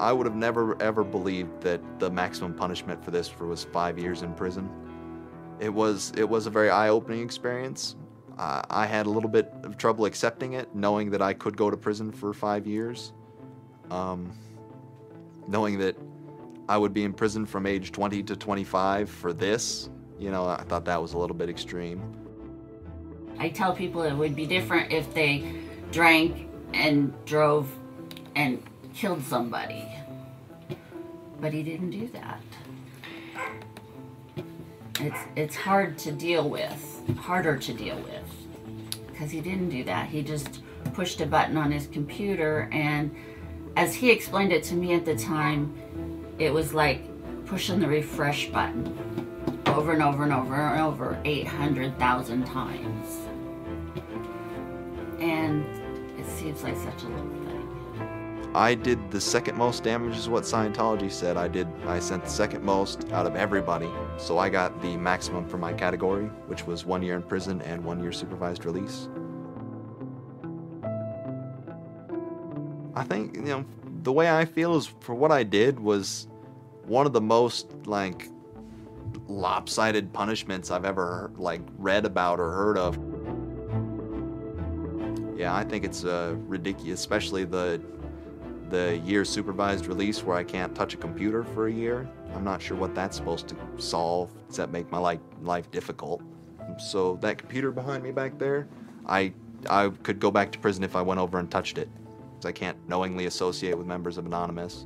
I would have never ever believed that the maximum punishment for this was 5 years in prison. It was a very eye-opening experience. I had a little bit of trouble accepting it, knowing that I could go to prison for 5 years. Knowing that I would be in prison from age 20 to 25 for this, you know, I thought that was a little bit extreme. I tell people it would be different if they drank and drove and killed somebody. But he didn't do that. It's hard to deal with, harder to deal with, because he didn't do that. He just pushed a button on his computer, and as he explained it to me at the time, it was like pushing the refresh button over and over and over and over 800,000 times. And it seems like such a little thing. I did the second most damage is what Scientology said. I sent the second most out of everybody. So I got the maximum for my category, which was 1 year in prison and 1 year supervised release. I think, you know, the way I feel is for what I did was one of the most, like, lopsided punishments I've ever, like, read about or heard of. Yeah, I think it's ridiculous, especially the year supervised release where I can't touch a computer for a year. I'm not sure what that's supposed to solve, except make my life difficult. So that computer behind me back there, I could go back to prison if I went over and touched it. I can't knowingly associate with members of Anonymous.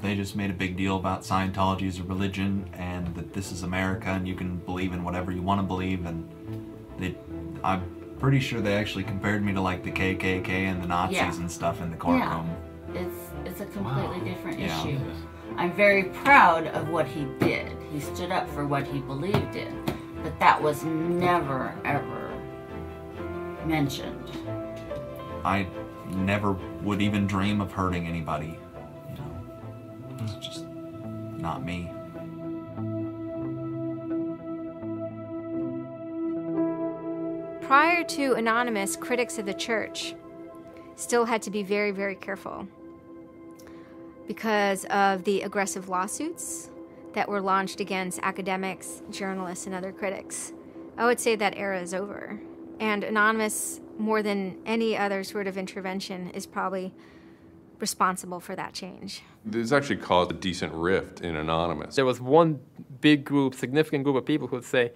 They just made a big deal about Scientology as a religion and that this is America and you can believe in whatever you want to believe, and I'm pretty sure they actually compared me to like the KKK and the Nazis and stuff in the courtroom. Yeah, it's a completely different issue. I'm very proud of what he did. He stood up for what he believed in, but that was never, ever mentioned. I never would even dream of hurting anybody, you know. It's just not me. Prior to Anonymous, critics of the church still had to be very, very careful because of the aggressive lawsuits that were launched against academics, journalists, and other critics. I would say that era is over. And Anonymous, more than any other sort of intervention, is probably responsible for that change. This actually caused a decent rift in Anonymous. There was one big group, significant group of people who would say,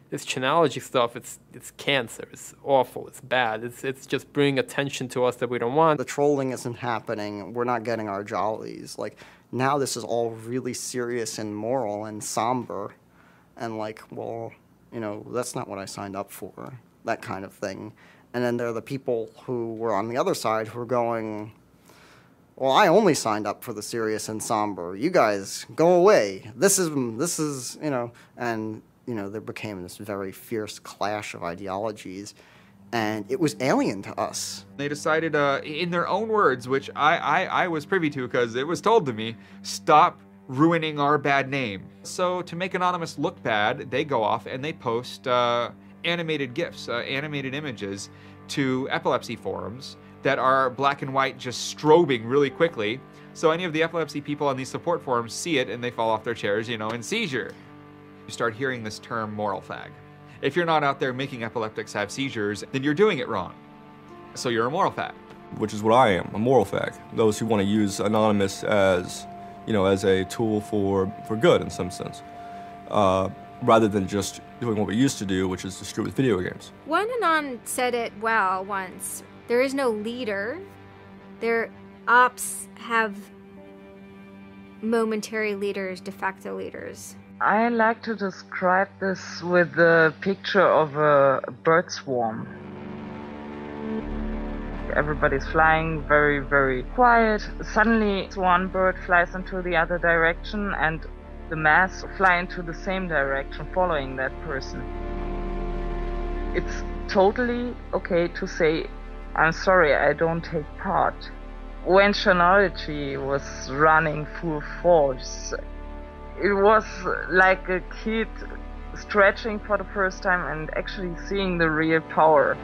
this Chinology stuff, it's cancer, it's awful, it's bad, it's just bringing attention to us that we don't want. The trolling isn't happening, we're not getting our jollies. Like, now this is all really serious and moral and somber, and like, well, you know, that's not what I signed up for, that kind of thing. And then there are the people who were on the other side who are going, well, I only signed up for the serious and somber. You guys, go away. This is, you know, and, you know, there became this very fierce clash of ideologies, and it was alien to us. They decided, in their own words, which I was privy to because it was told to me, stop ruining our bad name. So to make Anonymous look bad, they go off and they post animated GIFs, animated images to epilepsy forums that are black and white just strobing really quickly. So any of the epilepsy people on these support forums see it and they fall off their chairs, you know, in seizure. You start hearing this term moral fag. If you're not out there making epileptics have seizures, then you're doing it wrong. So you're a moral fag. Which is what I am, a moral fag. Those who want to use Anonymous as, you know, as a tool for good in some sense. Rather than just doing what we used to do, which is distribute video games. One Anon said it well once. There is no leader. Their ops have momentary leaders, de facto leaders. I like to describe this with the picture of a bird swarm. Everybody's flying very, very quiet. Suddenly one bird flies into the other direction and the mass fly into the same direction following that person. It's totally okay to say, I'm sorry, I don't take part. When Chinology was running full force, it was like a kid stretching for the first time and actually seeing the real power.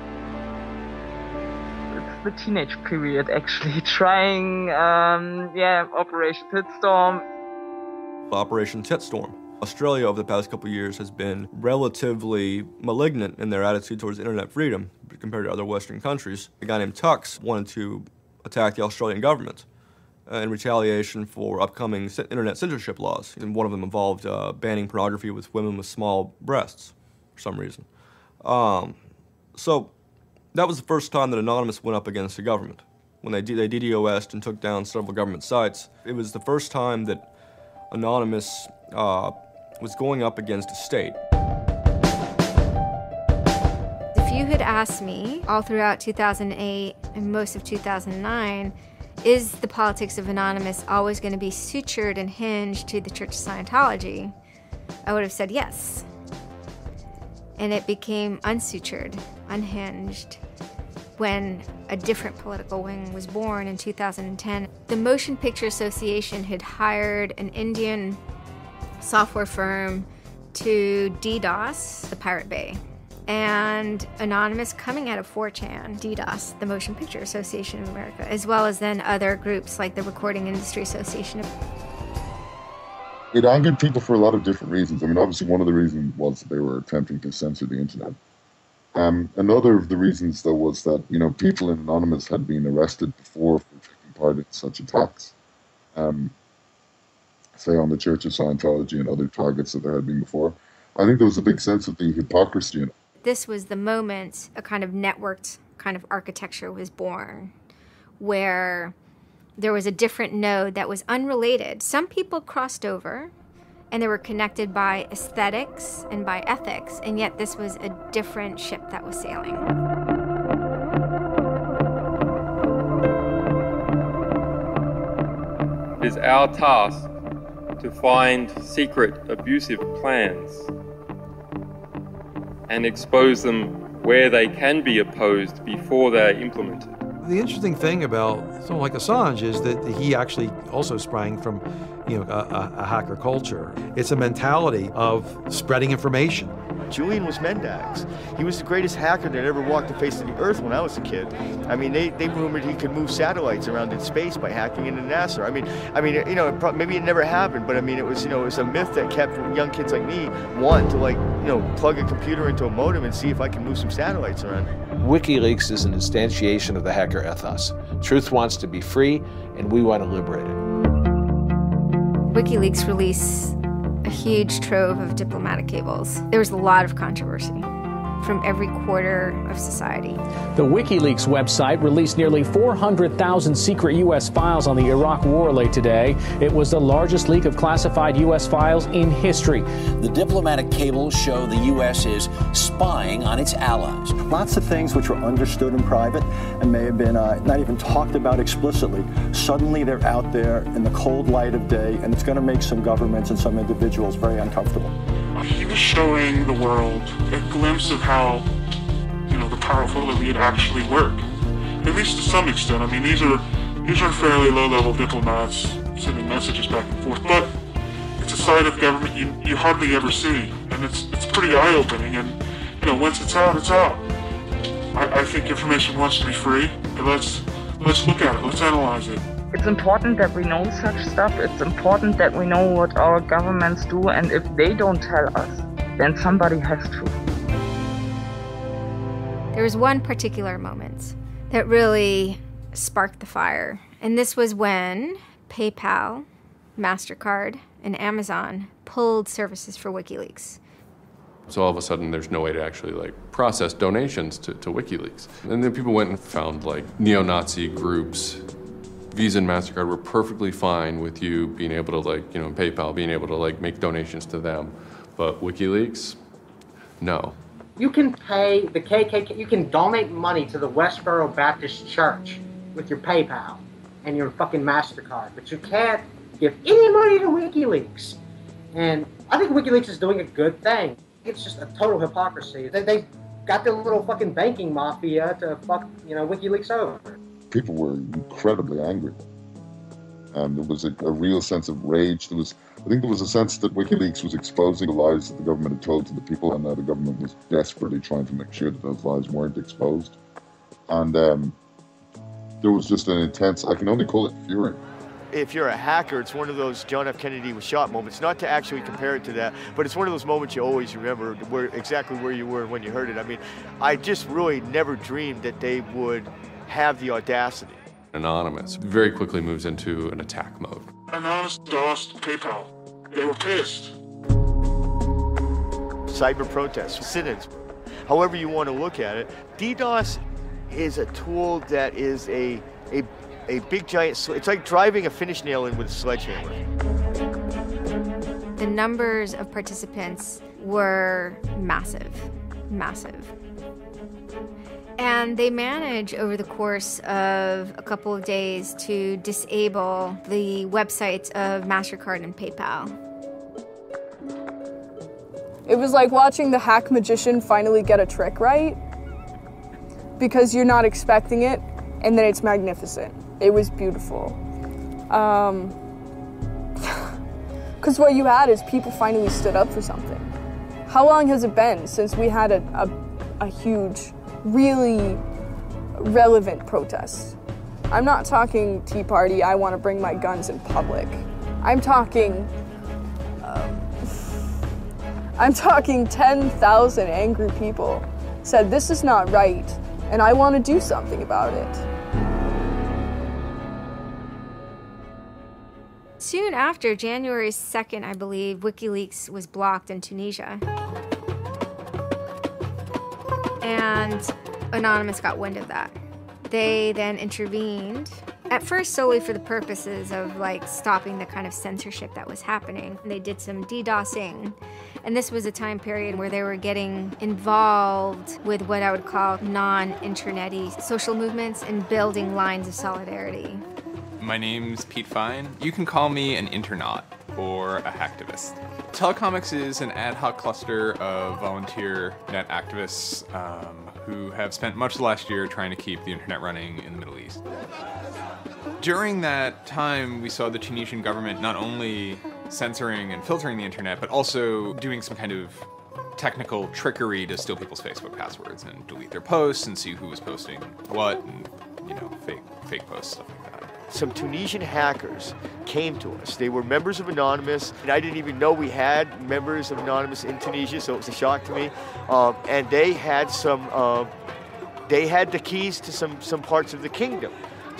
It's the teenage period, actually, trying, Operation Pitstorm. Operation Titstorm. Australia over the past couple of years has been relatively malignant in their attitude towards internet freedom compared to other Western countries. A guy named Tux wanted to attack the Australian government in retaliation for upcoming internet censorship laws. And one of them involved banning pornography with women with small breasts for some reason. So that was the first time that Anonymous went up against the government. When they DDoS'd and took down several government sites, it was the first time that Anonymous was going up against a state. If you had asked me all throughout 2008 and most of 2009, is the politics of Anonymous always going to be sutured and hinged to the Church of Scientology? I would have said yes. And it became unsutured, unhinged, when a different political wing was born in 2010. The Motion Picture Association had hired an Indian software firm to DDoS the Pirate Bay. And Anonymous, coming out of 4chan, DDoS, the Motion Picture Association of America, as well as then other groups like the Recording Industry Association. It angered people for a lot of different reasons. I mean, obviously one of the reasons was that they were attempting to censor the internet. Another of the reasons, though, was that, you know, people in Anonymous had been arrested before for taking part in such attacks. Say on the Church of Scientology and other targets that there had been before. I think there was a big sense of the hypocrisy in it. This was the moment a kind of networked kind of architecture was born, where there was a different node that was unrelated. Some people crossed over, and they were connected by aesthetics and by ethics, and yet this was a different ship that was sailing. It is our task to find secret abusive plans and expose them where they can be opposed before they are implemented. The interesting thing about someone like Assange is that he actually also sprang from, you know, a hacker culture. It's a mentality of spreading information. Julian was Mendax. He was the greatest hacker that ever walked the face of the earth when I was a kid. I mean, they rumored he could move satellites around in space by hacking into NASA. I mean, you know, maybe it never happened, but I mean, it was, you know, it was a myth that kept young kids like me wanting to, like, you know, plug a computer into a modem and see if I can move some satellites around. WikiLeaks is an instantiation of the hacker ethos. Truth wants to be free, and we want to liberate it. WikiLeaks released a huge trove of diplomatic cables. There was a lot of controversy from every quarter of society. The WikiLeaks website released nearly 400,000 secret U.S. files on the Iraq War late today. It was the largest leak of classified U.S. files in history. The diplomatic cables show the U.S. is spying on its allies. Lots of things which were understood in private and may have been not even talked about explicitly. Suddenly they're out there in the cold light of day, and it's going to make some governments and some individuals very uncomfortable. He was showing the world a glimpse of how, you know, the powerful elite actually work. At least to some extent. I mean, these are fairly low-level diplomats sending messages back and forth, but it's a side of government you hardly ever see, and it's pretty eye-opening. And, you know, once it's out, it's out. I think information wants to be free. But let's look at it. Let's analyze it. It's important that we know such stuff. It's important that we know what our governments do, and if they don't tell us, then somebody has to. There was one particular moment that really sparked the fire, and this was when PayPal, MasterCard, and Amazon pulled services for WikiLeaks. So all of a sudden there's no way to actually like process donations to WikiLeaks. And then people went and found like neo-Nazi groups. Visa and MasterCard were perfectly fine with you being able to, like, you know, PayPal being able to, like, make donations to them. But WikiLeaks, no. You can pay the KKK, you can donate money to the Westboro Baptist Church with your PayPal and your fucking MasterCard, but you can't give any money to WikiLeaks. And I think WikiLeaks is doing a good thing. It's just a total hypocrisy. They got their little fucking banking mafia to fuck, you know, WikiLeaks over. People were incredibly angry. There was a real sense of rage. I think there was a sense that WikiLeaks was exposing the lies that the government had told to the people, and that the government was desperately trying to make sure that those lies weren't exposed. And there was just an intense, I can only call it fury. If you're a hacker, it's one of those John F. Kennedy was shot moments, not to actually compare it to that, but it's one of those moments you always remember exactly where you were when you heard it. I mean, I just really never dreamed that they would have the audacity. Anonymous very quickly moves into an attack mode. Anonymous DOSed PayPal. They were pissed. Cyber protests, sit-ins, however you want to look at it. DDoS is a tool that is a big giant, it's like driving a finish nail in with a sledgehammer. The numbers of participants were massive, massive. And they managed over the course of a couple of days to disable the websites of MasterCard and PayPal. It was like watching the hack magician finally get a trick right, because you're not expecting it, and then it's magnificent. It was beautiful. Because what you had is people finally stood up for something. How long has it been since we had a huge, really relevant protest? I'm not talking Tea Party, I want to bring my guns in public. I'm talking 10,000 angry people said this is not right and I want to do something about it. Soon after, January 2nd, I believe, WikiLeaks was blocked in Tunisia. And Anonymous got wind of that. They then intervened, at first solely for the purposes of like stopping the kind of censorship that was happening. They did some DDoSing. And this was a time period where they were getting involved with what I would call non-internet-y social movements and building lines of solidarity. My name's Pete Fine. You can call me an internaut or a hacktivist. Telecomics is an ad hoc cluster of volunteer net activists who have spent much of the last year trying to keep the internet running in the Middle East. During that time, we saw the Tunisian government not only censoring and filtering the internet, but also doing some kind of technical trickery to steal people's Facebook passwords and delete their posts and see who was posting what and, you know, fake posts, stuff like that. Some Tunisian hackers came to us. They were members of Anonymous, and I didn't even know we had members of Anonymous in Tunisia, so it was a shock to me. And they had the keys to some parts of the kingdom,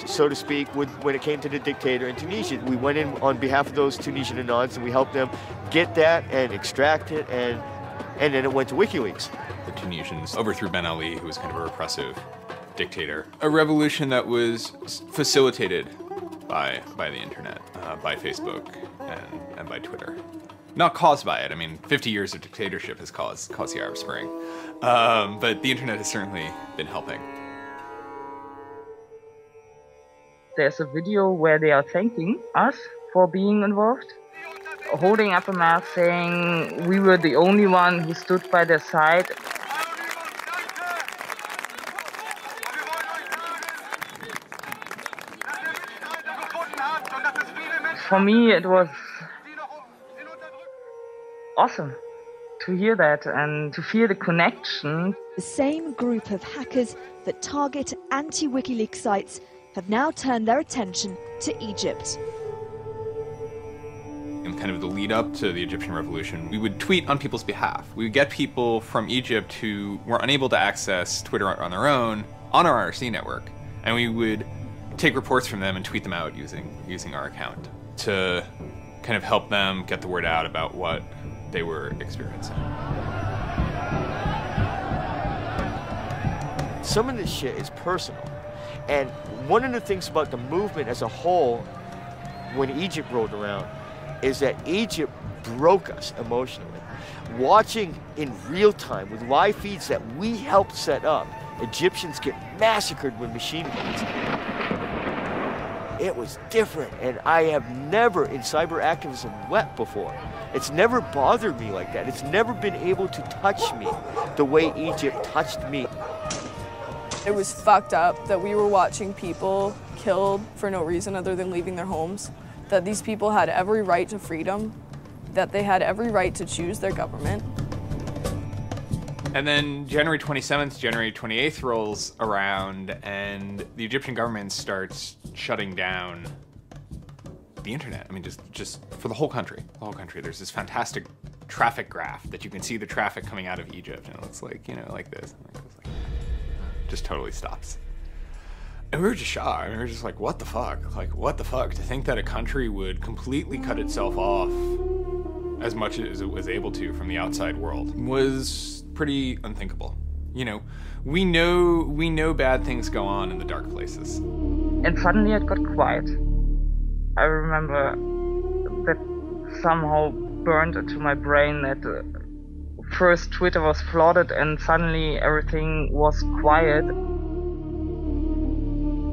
so to speak, when it came to the dictator in Tunisia. We went in on behalf of those Tunisian Anons, and we helped them get that and extract it, and then it went to WikiLeaks. The Tunisians overthrew Ben Ali, who was kind of a repressive dictator. A revolution that was facilitated by the internet, by Facebook and by Twitter. Not caused by it. I mean, 50 years of dictatorship has caused the Arab Spring. But the internet has certainly been helping. There's a video where they are thanking us for being involved, holding up a map saying we were the only one who stood by their side. For me, it was awesome to hear that and to feel the connection. The same group of hackers that target anti-WikiLeaks sites have now turned their attention to Egypt. In kind of the lead up to the Egyptian revolution, we would tweet on people's behalf. We would get people from Egypt who were unable to access Twitter on their own on our IRC network, and we would take reports from them and tweet them out using our account to kind of help them get the word out about what they were experiencing. Some of this shit is personal. And one of the things about the movement as a whole, when Egypt rolled around, is that Egypt broke us emotionally. Watching in real time with live feeds that we helped set up, Egyptians get massacred with machine guns. It was different, and I have never in cyber activism wept before. It's never bothered me like that. It's never been able to touch me the way Egypt touched me. It was fucked up that we were watching people killed for no reason other than leaving their homes, that these people had every right to freedom, that they had every right to choose their government. And then January 27th, January 28th rolls around, and the Egyptian government starts shutting down the internet. I mean, just for the whole country. The whole country. There's this fantastic traffic graph that you can see the traffic coming out of Egypt, and it looks like, you know, like this. And it goes like, just totally stops. And we were just shocked. We were just like, what the fuck? Like, what the fuck? To think that a country would completely cut itself off as much as it was able to from the outside world was pretty unthinkable. You know, we know bad things go on in the dark places. And suddenly it got quiet. I remember that somehow burned into my brain that first Twitter was flooded and suddenly everything was quiet.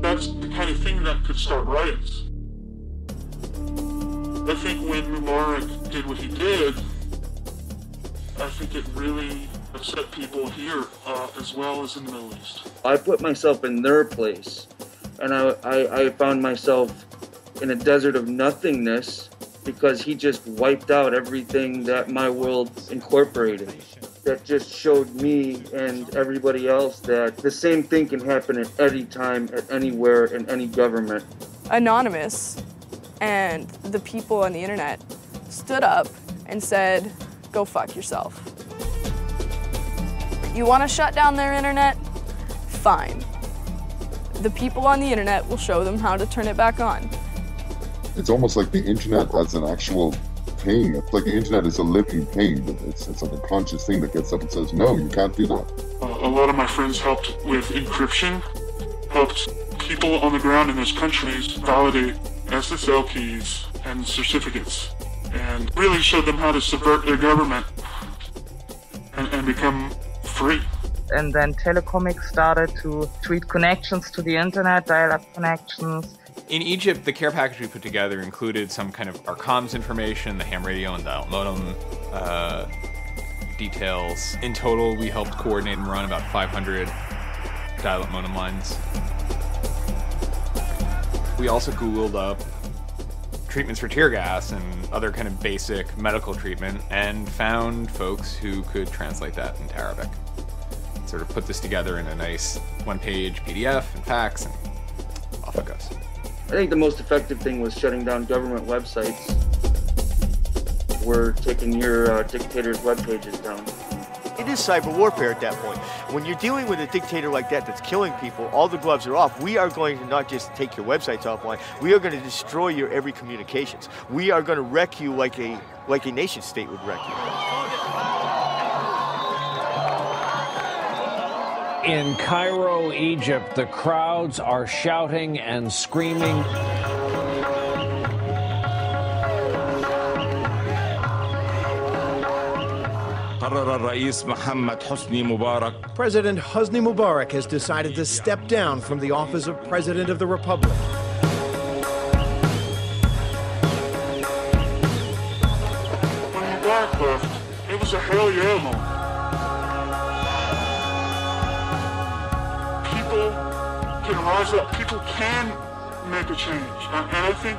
That's the kind of thing that could start riots. I think when Mubarak did what he did, I think it really upset people here as well as in the Middle East. I put myself in their place, and I found myself in a desert of nothingness because he just wiped out everything that my world incorporated. That just showed me and everybody else that the same thing can happen at any time, at anywhere, in any government. Anonymous and the people on the internet stood up and said, go fuck yourself. You want to shut down their internet? Fine. The people on the internet will show them how to turn it back on. It's almost like the internet as an actual thing. It's like the internet is a living thing. It's like a conscious thing that gets up and says, no, you can't do that. A lot of my friends helped with encryption, helped people on the ground in those countries validate SSL keys and certificates, and really showed them how to subvert their government and become free. And then Telecomics started to tweet connections to the internet, dial-up connections. In Egypt, the care package we put together included some kind of our comms information, the ham radio and dial modem details. In total, we helped coordinate and run about 500 dial-up modem lines. We also Googled up treatments for tear gas and other kind of basic medical treatment and found folks who could translate that into Arabic. Sort of put this together in a nice one-page PDF and fax, and off it goes. I think the most effective thing was shutting down government websites. We're taking your dictator's web pages down. It is cyber warfare at that point. When you're dealing with a dictator like that that's killing people, all the gloves are off. We are going to not just take your websites offline, we are going to destroy your every communications. We are going to wreck you like a nation state would wreck you. In Cairo, Egypt, the crowds are shouting and screaming. President Hosni Mubarak has decided to step down from the office of President of the Republic. When Mubarak left, it was a hell yeah moment. People can rise up, people can make a change. And I think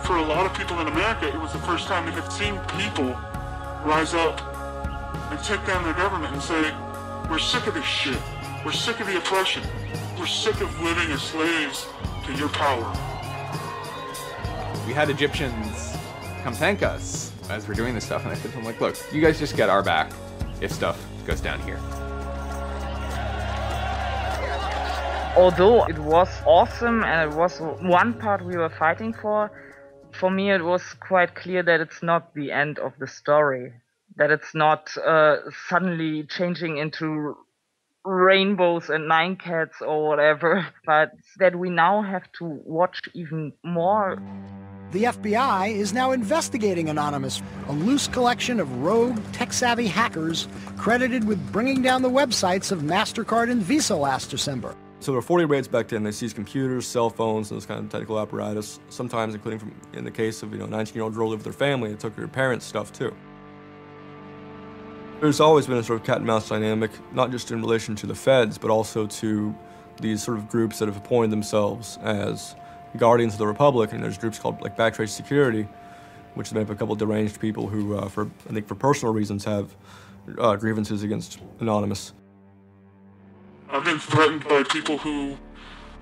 for a lot of people in America, it was the first time they had seen people rise up and take down their government and say, we're sick of this shit. We're sick of the oppression. We're sick of living as slaves to your power. We had Egyptians come thank us as we're doing this stuff, and I said to them, like, look, you guys just get our back if stuff goes down here. Although it was awesome and it was one part we were fighting for me it was quite clear that it's not the end of the story. That it's not suddenly changing into rainbows and nine cats or whatever, but that we now have to watch even more. The FBI is now investigating Anonymous, a loose collection of rogue, tech-savvy hackers credited with bringing down the websites of MasterCard and Visa last December. So there were 40 raids back then. They seized computers, cell phones, and those kind of technical apparatus, sometimes including in the case of, a 19-year-old girl lived with her family, it took her parents' stuff too. There's always been a sort of cat and mouse dynamic, not just in relation to the feds, but also to these sort of groups that have appointed themselves as guardians of the Republic. And there's groups called like Backtrace Security, which is made up of a couple of deranged people who, I think for personal reasons, have grievances against Anonymous. I've been threatened by people who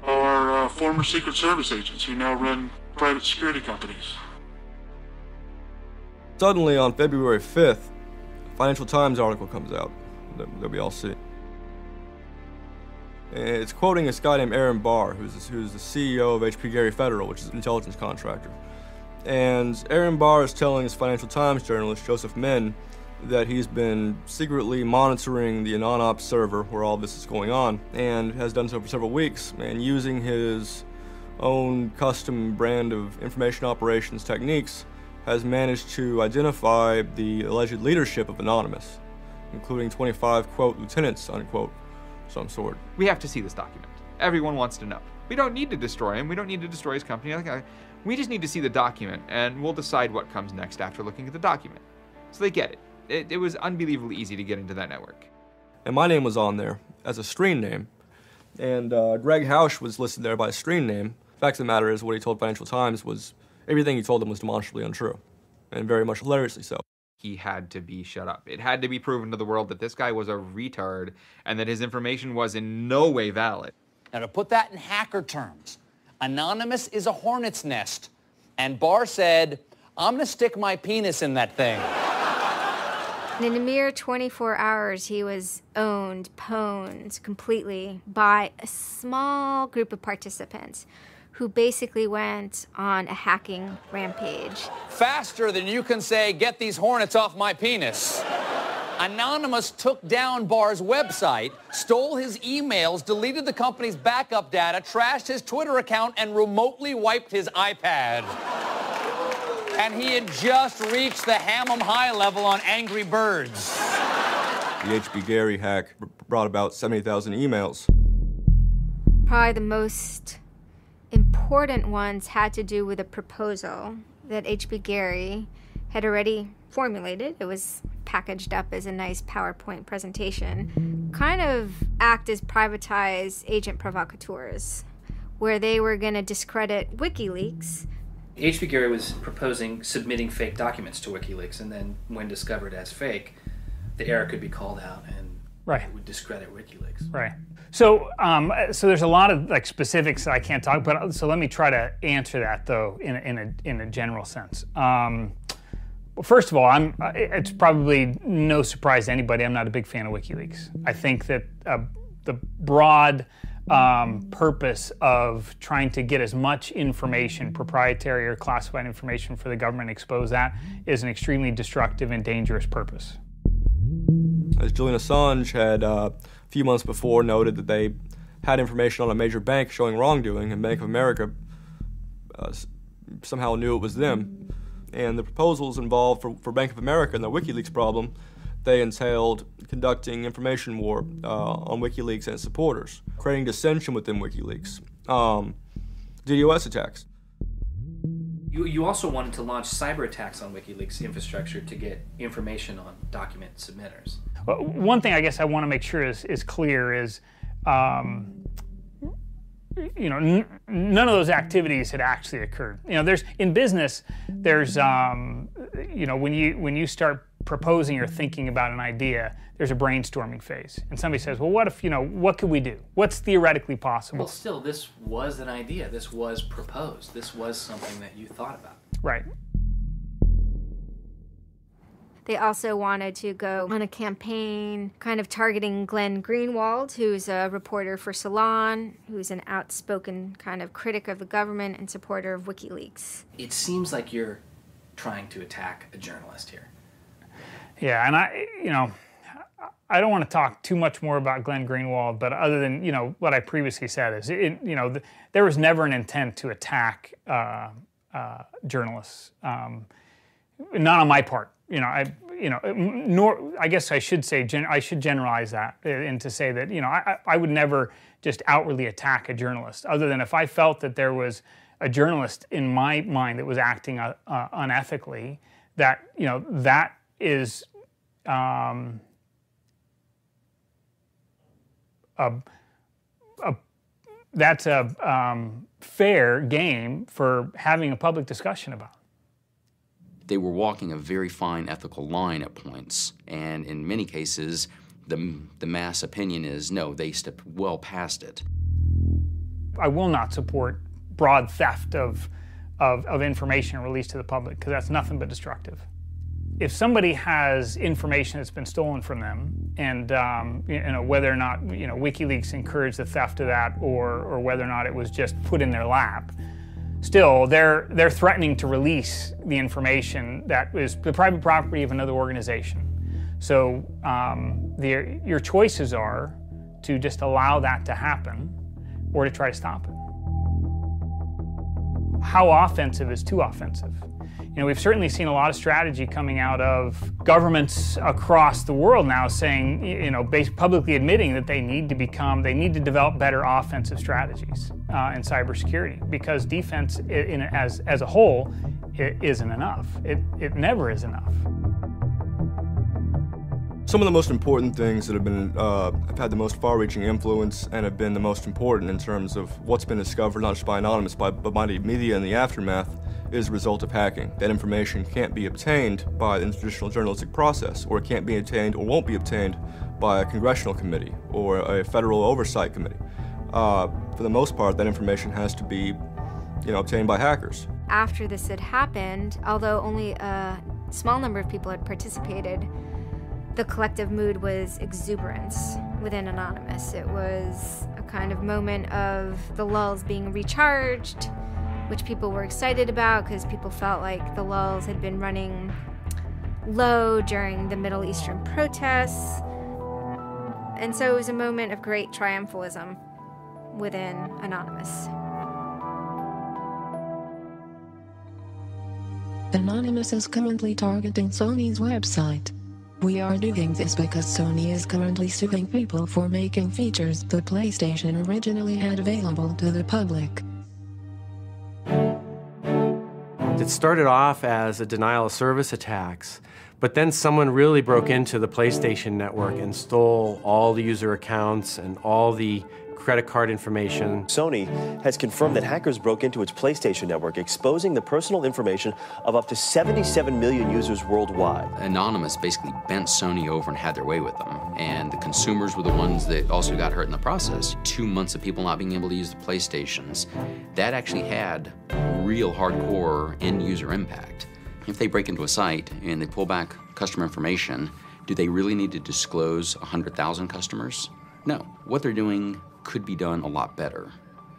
are former Secret Service agents who now run private security companies. Suddenly, on February 5th, Financial Times article comes out that we all see. It's quoting this guy named Aaron Barr, who's the CEO of HP Gary Federal, which is an intelligence contractor. And Aaron Barr is telling his Financial Times journalist, Joseph Min, that he's been secretly monitoring the AnonOps server where all this is going on, and has done so for several weeks, and using his own custom brand of information operations techniques, has managed to identify the alleged leadership of Anonymous, including 25, quote, lieutenants, unquote, some sort. We have to see this document. Everyone wants to know. We don't need to destroy him. We don't need to destroy his company. We just need to see the document, and we'll decide what comes next after looking at the document. So they get it. It was unbelievably easy to get into that network. And my name was on there as a screen name, and Greg Hausch was listed there by a screen name. The fact of the matter is, what he told Financial Times was, everything he told them was demonstrably untrue, and very much hilariously so. He had to be shut up. It had to be proven to the world that this guy was a retard and that his information was in no way valid. Now, to put that in hacker terms, Anonymous is a hornet's nest, and Barr said, I'm gonna stick my penis in that thing. In a mere 24 hours, he was owned, pwned completely by a small group of participants who basically went on a hacking rampage. Faster than you can say, get these hornets off my penis. Anonymous took down Barr's website, stole his emails, deleted the company's backup data, trashed his Twitter account, and remotely wiped his iPad. And he had just reached the Hammam high level on Angry Birds. The HB Gary hack brought about 70,000 emails. Probably the most important ones had to do with a proposal that HB Gary had already formulated. It was packaged up as a nice PowerPoint presentation. Kind of act as privatized agent provocateurs, where they were going to discredit WikiLeaks. HB Gary was proposing submitting fake documents to WikiLeaks, and then when discovered as fake, the error could be called out and it would discredit WikiLeaks. Right. So, so there's a lot of specifics that I can't talk about. So let me try to answer that though in a general sense. Well, first of all, it's probably no surprise to anybody. I'm not a big fan of WikiLeaks. I think that the broad purpose of trying to get as much information, proprietary or classified information for the government, expose that, is an extremely destructive and dangerous purpose. As Julian Assange had a few months before noted that they had information on a major bank showing wrongdoing, and Bank of America somehow knew it was them. And the proposals involved for Bank of America and the WikiLeaks problem, they entailed conducting information war on WikiLeaks and its supporters, creating dissension within WikiLeaks, DDoS attacks. You also wanted to launch cyber attacks on WikiLeaks infrastructure to get information on document submitters. Well, one thing I guess I want to make sure is clear is, you know, none of those activities had actually occurred. You know, in business, there's, you know, when you start proposing or thinking about an idea, there's a brainstorming phase. And somebody says, well, what if, you know, what could we do? What's theoretically possible? Well, still, this was an idea. This was proposed. This was something that you thought about. Right. They also wanted to go on a campaign kind of targeting Glenn Greenwald, who's a reporter for Salon, who's an outspoken kind of critic of the government and supporter of WikiLeaks. It seems like you're trying to attack a journalist here. Yeah, and I don't want to talk too much more about Glenn Greenwald, but other than, you know, what I previously said is, you know, there was never an intent to attack journalists, not on my part. You know, nor I guess I should say I should generalize that and to say that, you know, I would never just outwardly attack a journalist, other than if I felt that there was a journalist in my mind that was acting unethically. That, you know, that is that's a fair game for having a public discussion about. They were walking a very fine ethical line at points, and in many cases, the mass opinion is, no, they stepped well past it. I will not support broad theft of information released to the public, because that's nothing but destructive. if somebody has information that's been stolen from them, and whether or not WikiLeaks encouraged the theft of that, or whether or not it was just put in their lap, still they're threatening to release the information that is the private property of another organization. So your choices are to just allow that to happen, or to try to stop it. How offensive is too offensive? We've certainly seen a lot of strategy coming out of governments across the world now saying, publicly admitting that they need to develop better offensive strategies in cybersecurity, because defense as a whole, it isn't enough. It never is enough. Some of the most important things that have had the most far-reaching influence and have been the most important in terms of what's been discovered, not just by Anonymous, but by the media in the aftermath, is the result of hacking. That information can't be obtained by the traditional journalistic process, or it can't be obtained or won't be obtained by a congressional committee or a federal oversight committee. For the most part, that information has to be, obtained by hackers. After this had happened, although only a small number of people had participated, the collective mood was exuberance within Anonymous. It was a kind of moment of the lulls being recharged, which people were excited about because people felt like the lulls had been running low during the Middle Eastern protests. And so it was a moment of great triumphalism within Anonymous. Anonymous is currently targeting Sony's website. We are doing this because Sony is currently suing people for making features the PlayStation originally had available to the public. It started off as a denial of service attacks, but then someone really broke into the PlayStation network and stole all the user accounts and all the credit card information. Sony has confirmed that hackers broke into its PlayStation network, exposing the personal information of up to 77 million users worldwide. Anonymous basically bent Sony over and had their way with them, and the consumers were the ones that also got hurt in the process. 2 months of people not being able to use the PlayStations, that actually had real hardcore end-user impact. If they break into a site and they pull back customer information, do they really need to disclose 100,000 customers? No. What they're doing could be done a lot better.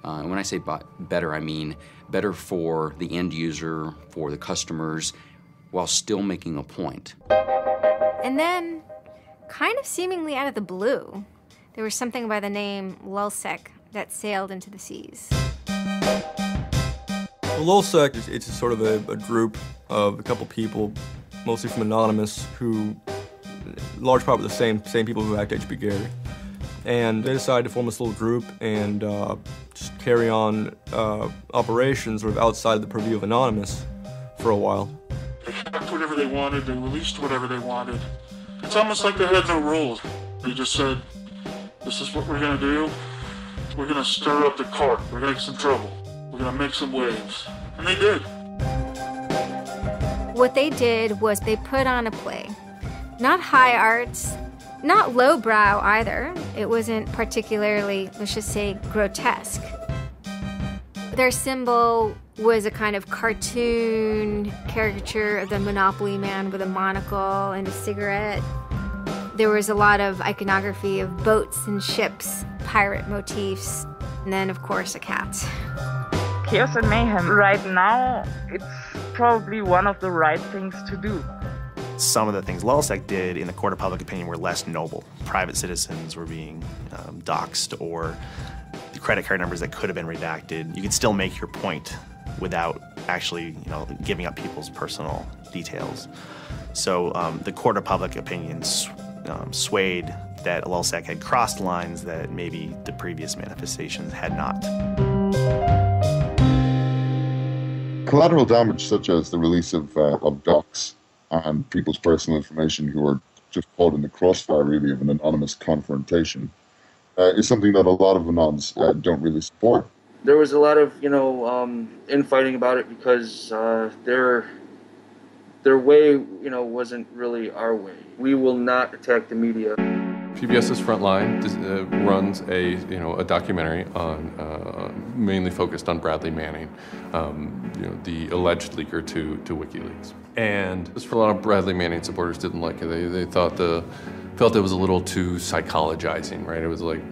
And when I say better, I mean better for the end user, for the customers, while still making a point. And then, kind of seemingly out of the blue, there was something by the name LulzSec that sailed into the seas. Well, LulzSec, it's sort of a group of a couple people, mostly from Anonymous, who, in large part, were the same people who hacked HB Gary. And they decided to form this little group and just carry on operations sort of outside of the purview of Anonymous for a while. They hacked whatever they wanted, they released whatever they wanted. It's almost like they had no rules. They just said, this is what we're going to do. We're going to stir up the cart. We're going to get some trouble. We're going to make some waves. And they did. What they did was they put on a play. Not high arts, not lowbrow either. It wasn't particularly, let's just say, grotesque. Their symbol was a kind of cartoon caricature of the Monopoly man with a monocle and a cigarette. There was a lot of iconography of boats and ships, pirate motifs, and then, of course, a cat. Chaos and mayhem. Right now, it's probably one of the right things to do. Some of the things LulzSec did in the court of public opinion were less noble. Private citizens were being doxxed, or the credit card numbers that could have been redacted. You could still make your point without actually, giving up people's personal details. So the court of public opinion swayed that LulzSec had crossed lines that maybe the previous manifestations had not. Collateral damage, such as the release of docs and people's personal information who are just caught in the crossfire, really, of an anonymous confrontation, is something that a lot of Anons don't really support. There was a lot of, infighting about it because their way, wasn't really our way. We will not attack the media. PBS's Frontline runs a documentary on mainly focused on Bradley Manning, the alleged leaker to WikiLeaks. And just for a lot of Bradley Manning supporters didn't like it. They felt it was a little too psychologizing, right? It was like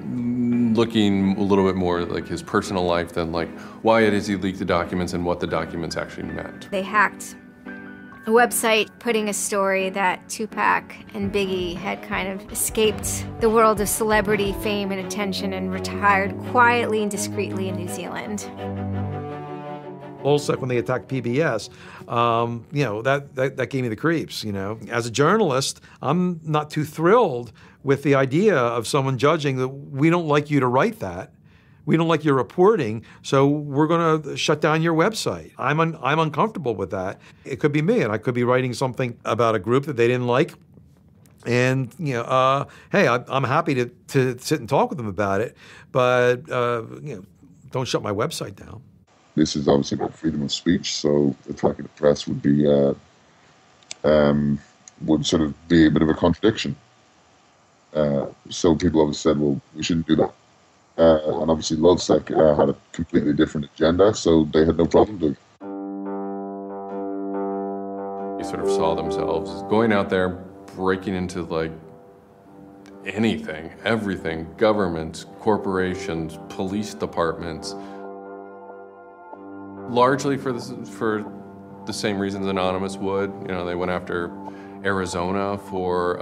looking a little bit more like his personal life than like why it is he leaked the documents and what the documents actually meant. They hacked a website putting a story that Tupac and Biggie had kind of escaped the world of celebrity fame and attention and retired quietly and discreetly in New Zealand. Also, when they attacked PBS, you know, that gave me the creeps, you know. As a journalist, I'm not too thrilled with the idea of someone judging that we don't like you to write that. We don't like your reporting, so we're going to shut down your website. I'm uncomfortable with that. It could be me, and I could be writing something about a group that they didn't like. And, you know, hey, I'm happy to sit and talk with them about it, but, you know, don't shut my website down. This is obviously about freedom of speech, so attacking the press would be would sort of be a bit of a contradiction. So people always said, well, we shouldn't do that. And obviously LovSec had a completely different agenda, so they had no problem doing it. They sort of saw themselves going out there, breaking into like anything, everything, governments, corporations, police departments, largely for the same reasons Anonymous would. You know, they went after Arizona for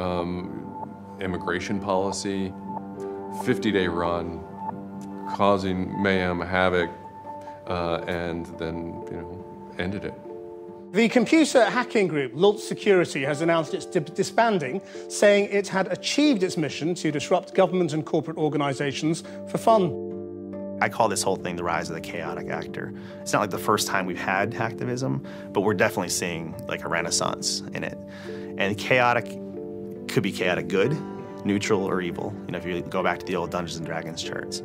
immigration policy, 50-day run, causing mayhem, havoc, and then, you know, ended it. The computer hacking group, Lult Security, has announced it's disbanding, saying it had achieved its mission to disrupt government and corporate organizations for fun. I call this whole thing the rise of the chaotic actor. It's not like the first time we've had hacktivism, but we're definitely seeing like a renaissance in it. And chaotic could be chaotic good, neutral, or evil. You know, if you go back to the old Dungeons and Dragons charts.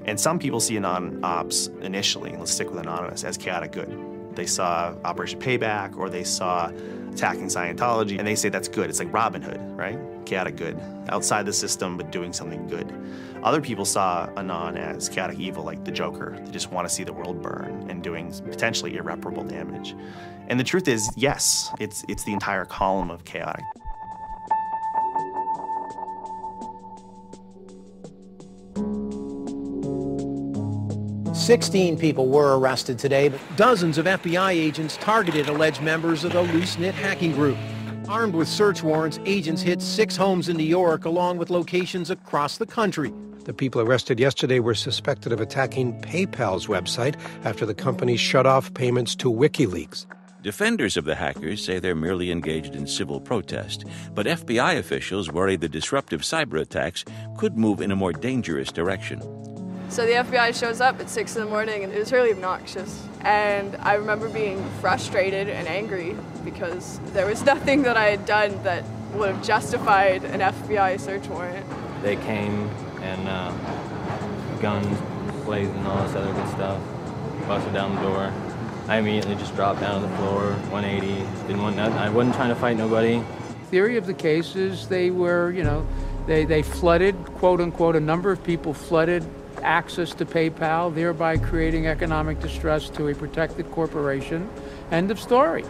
And some people see Anon-Ops initially, let's stick with Anonymous, as chaotic good. They saw Operation Payback, or they saw attacking Scientology, and they say that's good. It's like Robin Hood, right? Chaotic good. Outside the system, but doing something good. Other people saw Anon as chaotic evil, like the Joker. They just want to see the world burn and doing potentially irreparable damage. And the truth is, yes, it's the entire column of chaotic. "16 people were arrested today, but dozens of FBI agents targeted alleged members of the loose-knit hacking group. Armed with search warrants, agents hit 6 homes in New York, along with locations across the country. The people arrested yesterday were suspected of attacking PayPal's website after the company shut off payments to WikiLeaks. Defenders of the hackers say they're merely engaged in civil protest, but FBI officials worry the disruptive cyber attacks could move in a more dangerous direction. So the FBI shows up at 6 in the morning, and it was really obnoxious. And I remember being frustrated and angry because there was nothing that I had done that would have justified an FBI search warrant. They came and guns blazing, all this other good stuff, busted down the door. I immediately just dropped down to the floor, 180, didn't want nothing. I wasn't trying to fight nobody. Theory of the case is they were, you know, they flooded, quote unquote, a number of people flooded access to PayPal, thereby creating economic distress to a protected corporation. End of story.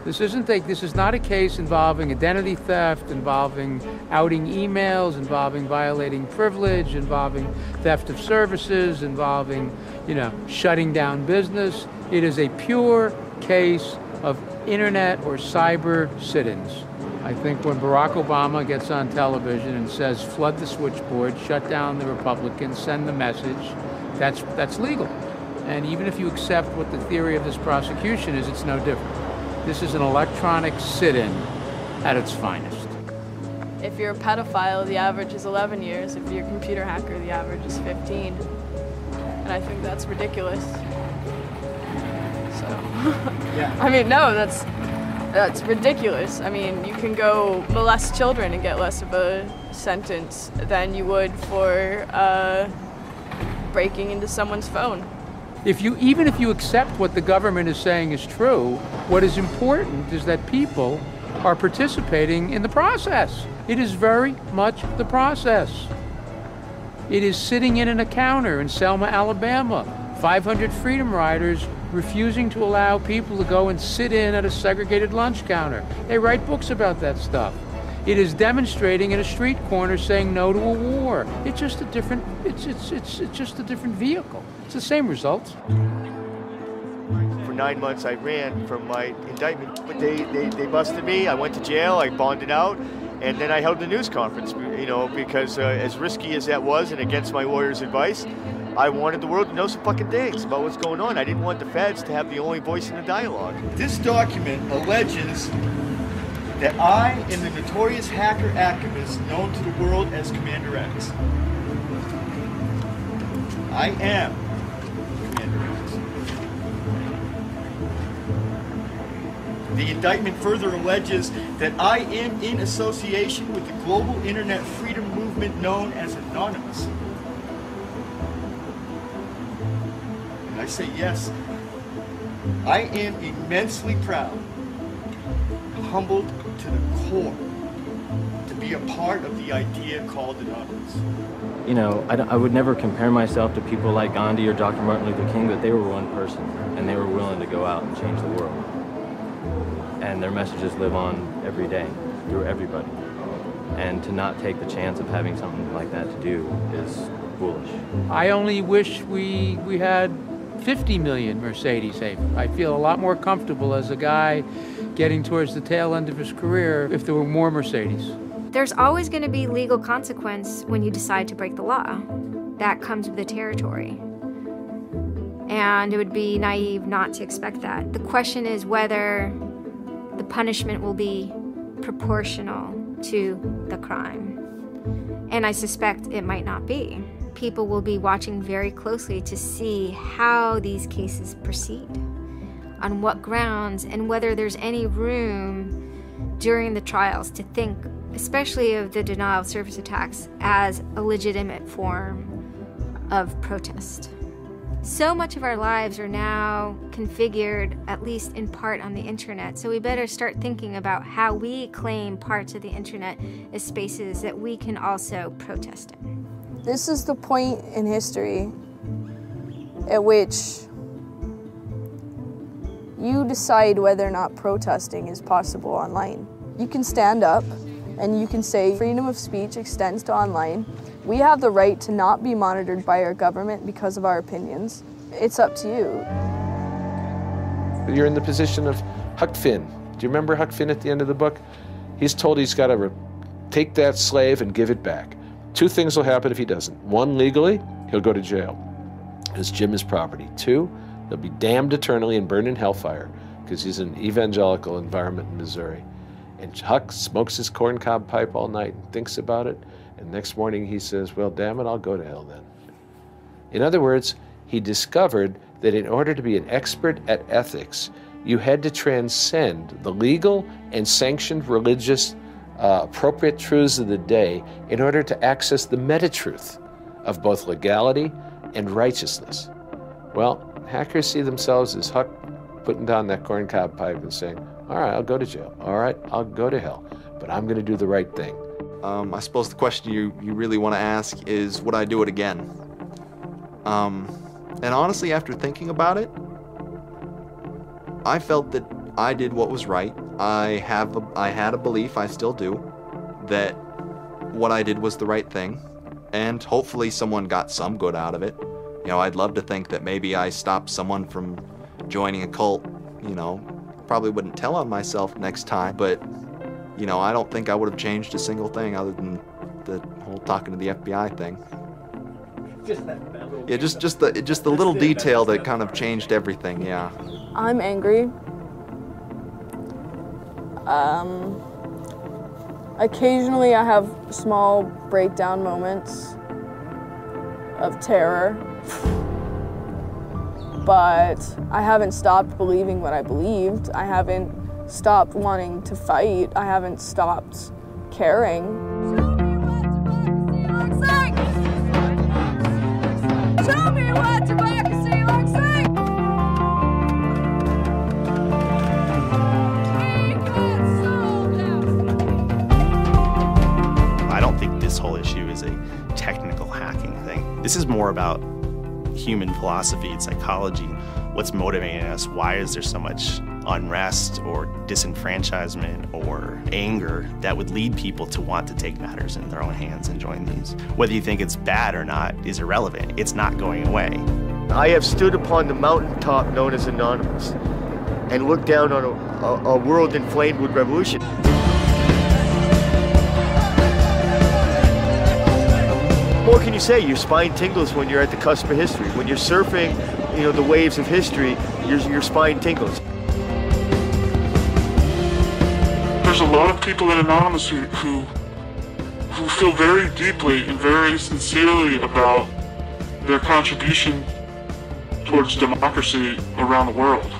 This is not a case involving identity theft, involving outing emails, involving violating privilege, involving theft of services, involving, you know, shutting down business. It is a pure case of internet or cyber sit-ins. I think when Barack Obama gets on television and says, flood the switchboard, shut down the Republicans, send the message, that's legal. And even if you accept what the theory of this prosecution is, it's no different. This is an electronic sit-in at its finest. If you're a pedophile, the average is 11 years. If you're a computer hacker, the average is 15. And I think that's ridiculous. So, yeah. I mean, no, that's ridiculous. I mean, you can go molest children and get less of a sentence than you would for breaking into someone's phone. Even if you accept what the government is saying is true, what is important is that people are participating in the process. It is very much the process. It is sitting in a counter in Selma, Alabama, 500 Freedom Riders refusing to allow people to go and sit in at a segregated lunch counter. They write books about that stuff. It is demonstrating in a street corner saying no to a war. It's just a different, it's just a different vehicle. It's the same results. For 9 months I ran from my indictment, but they busted me. I went to jail, I bonded out, and then I held a news conference, you know, because as risky as that was and against my lawyer's advice, I wanted the world to know some fucking things about what's going on. I didn't want the feds to have the only voice in the dialogue. This document alleges that I am the notorious hacker activist known to the world as Commander X. I am Commander X. The indictment further alleges that I am in association with the global internet freedom movement known as Anonymous. And I say yes, I am immensely proud, humbled to the core, to be a part of the idea called Anonymous. You know, I would never compare myself to people like Gandhi or Dr. Martin Luther King, but they were one person, and they were willing to go out and change the world. And their messages live on every day, through everybody. And to not take the chance of having something like that to do is foolish. I only wish we had 50 million Mercedes haven. I feel a lot more comfortable as a guy getting towards the tail end of his career if there were more Mercedes. There's always going to be legal consequence when you decide to break the law. That comes with the territory. And it would be naive not to expect that. The question is whether the punishment will be proportional to the crime. And I suspect it might not be. People will be watching very closely to see how these cases proceed, on what grounds, and whether there's any room during the trials to think, especially of the denial of service attacks, as a legitimate form of protest. So much of our lives are now configured, at least in part, on the internet, so we better start thinking about how we claim parts of the internet as spaces that we can also protest in. This is the point in history at which you decide whether or not protesting is possible online. You can stand up and you can say freedom of speech extends to online. We have the right to not be monitored by our government because of our opinions. It's up to you. You're in the position of Huck Finn. Do you remember Huck Finn at the end of the book? He's told he's got to take that slave and give it back. Two things will happen if he doesn't. One, legally, he'll go to jail, because Jim is property. Two, he'll be damned eternally and burned in hellfire, because he's an evangelical environment in Missouri. And Huck smokes his corncob pipe all night and thinks about it, and next morning he says, well, damn it, I'll go to hell then. In other words, he discovered that in order to be an expert at ethics, you had to transcend the legal and sanctioned religious appropriate truths of the day in order to access the meta-truth of both legality and righteousness. Well, hackers see themselves as Huck putting down that corncob pipe and saying, all right, I'll go to jail. All right, I'll go to hell, but I'm going to do the right thing. I suppose the question you really want to ask is, would I do it again? And honestly, after thinking about it, I felt that I did what was right. I had a belief, I still do, that what I did was the right thing, and hopefully someone got some good out of it. You know, I'd love to think that maybe I stopped someone from joining a cult, you know. Probably wouldn't tell on myself next time, but, you know, I don't think I would have changed a single thing other than the whole talking to the FBI thing. Yeah, just the little detail that kind of changed everything, yeah. I'm angry. Occasionally I have small breakdown moments of terror, but I haven't stopped believing what I believed. I haven't stopped wanting to fight. I haven't stopped caring. Show me what democracy looks like! I don't think this whole issue is a technical hacking thing. This is more about human philosophy and psychology. What's motivating us? Why is there so much unrest or disenfranchisement or anger that would lead people to want to take matters into their own hands and join these? Whether you think it's bad or not is irrelevant. It's not going away. I have stood upon the mountaintop known as Anonymous and looked down on a world inflamed with revolution. What can you say? Your spine tingles when you're at the cusp of history. When you're surfing, the waves of history, your spine tingles. There's a lot of people in Anonymous who feel very deeply and very sincerely about their contribution towards democracy around the world.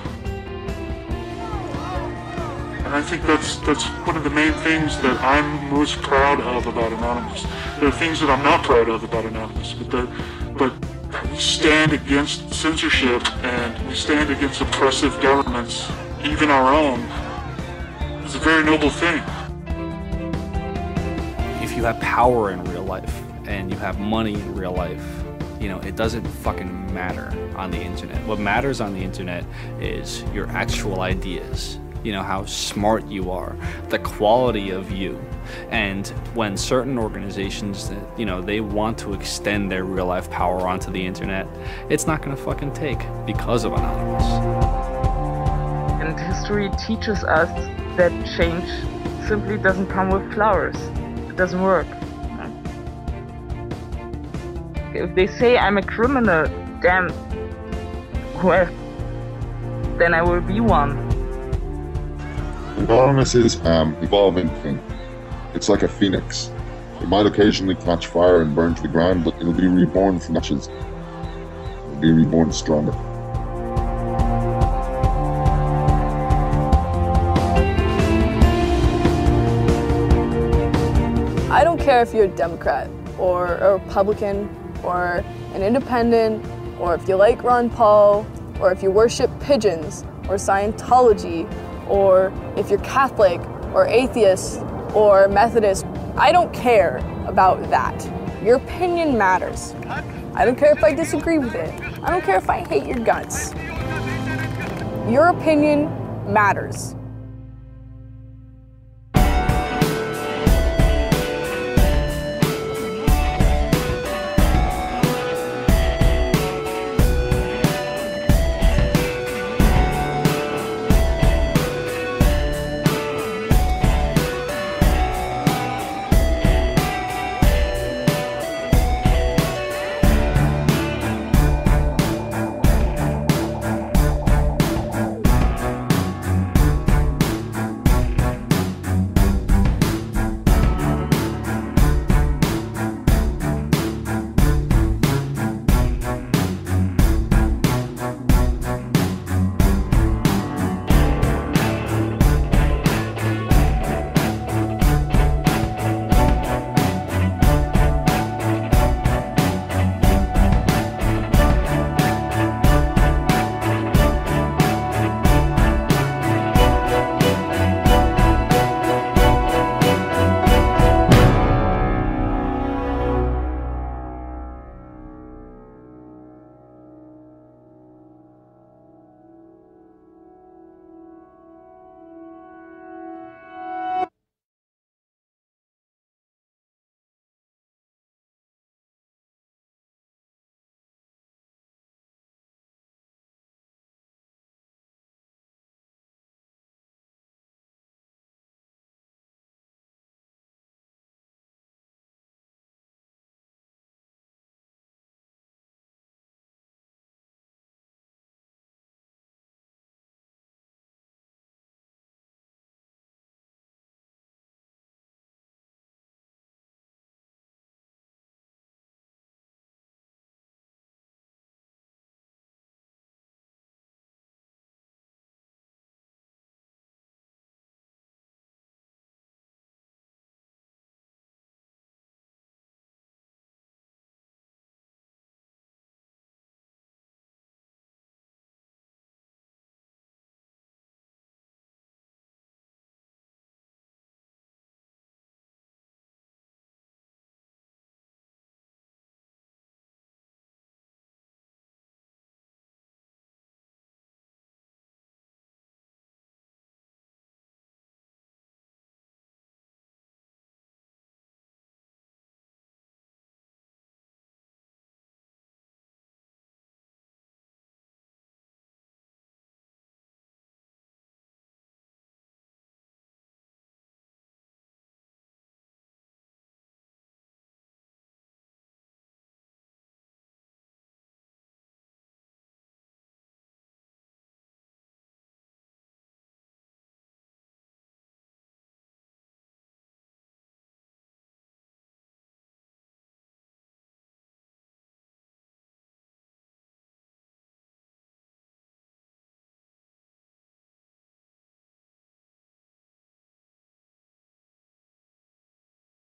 And I think that's one of the main things that I'm most proud of about Anonymous. There are things that I'm not proud of about Anonymous, but we stand against censorship and we stand against oppressive governments, even our own. It's a very noble thing. If you have power in real life and you have money in real life, it doesn't fucking matter on the internet. What matters on the internet is your actual ideas. How smart you are, the quality of you. And when certain organizations that, they want to extend their real life power onto the internet, it's not gonna fucking take because of Anonymous. And history teaches us that change simply doesn't come with flowers. It doesn't work. If they say I'm a criminal, damn, well, then I will be one. Anonymous is an evolving thing. It's like a phoenix. It might occasionally catch fire and burn to the ground, but it'll be reborn from ashes. It'll be reborn stronger. I don't care if you're a Democrat or a Republican or an independent, or if you like Ron Paul, or if you worship pigeons or Scientology, or if you're Catholic or atheist or Methodist. I don't care about that. Your opinion matters. I don't care if I disagree with it. I don't care if I hate your guts. Your opinion matters.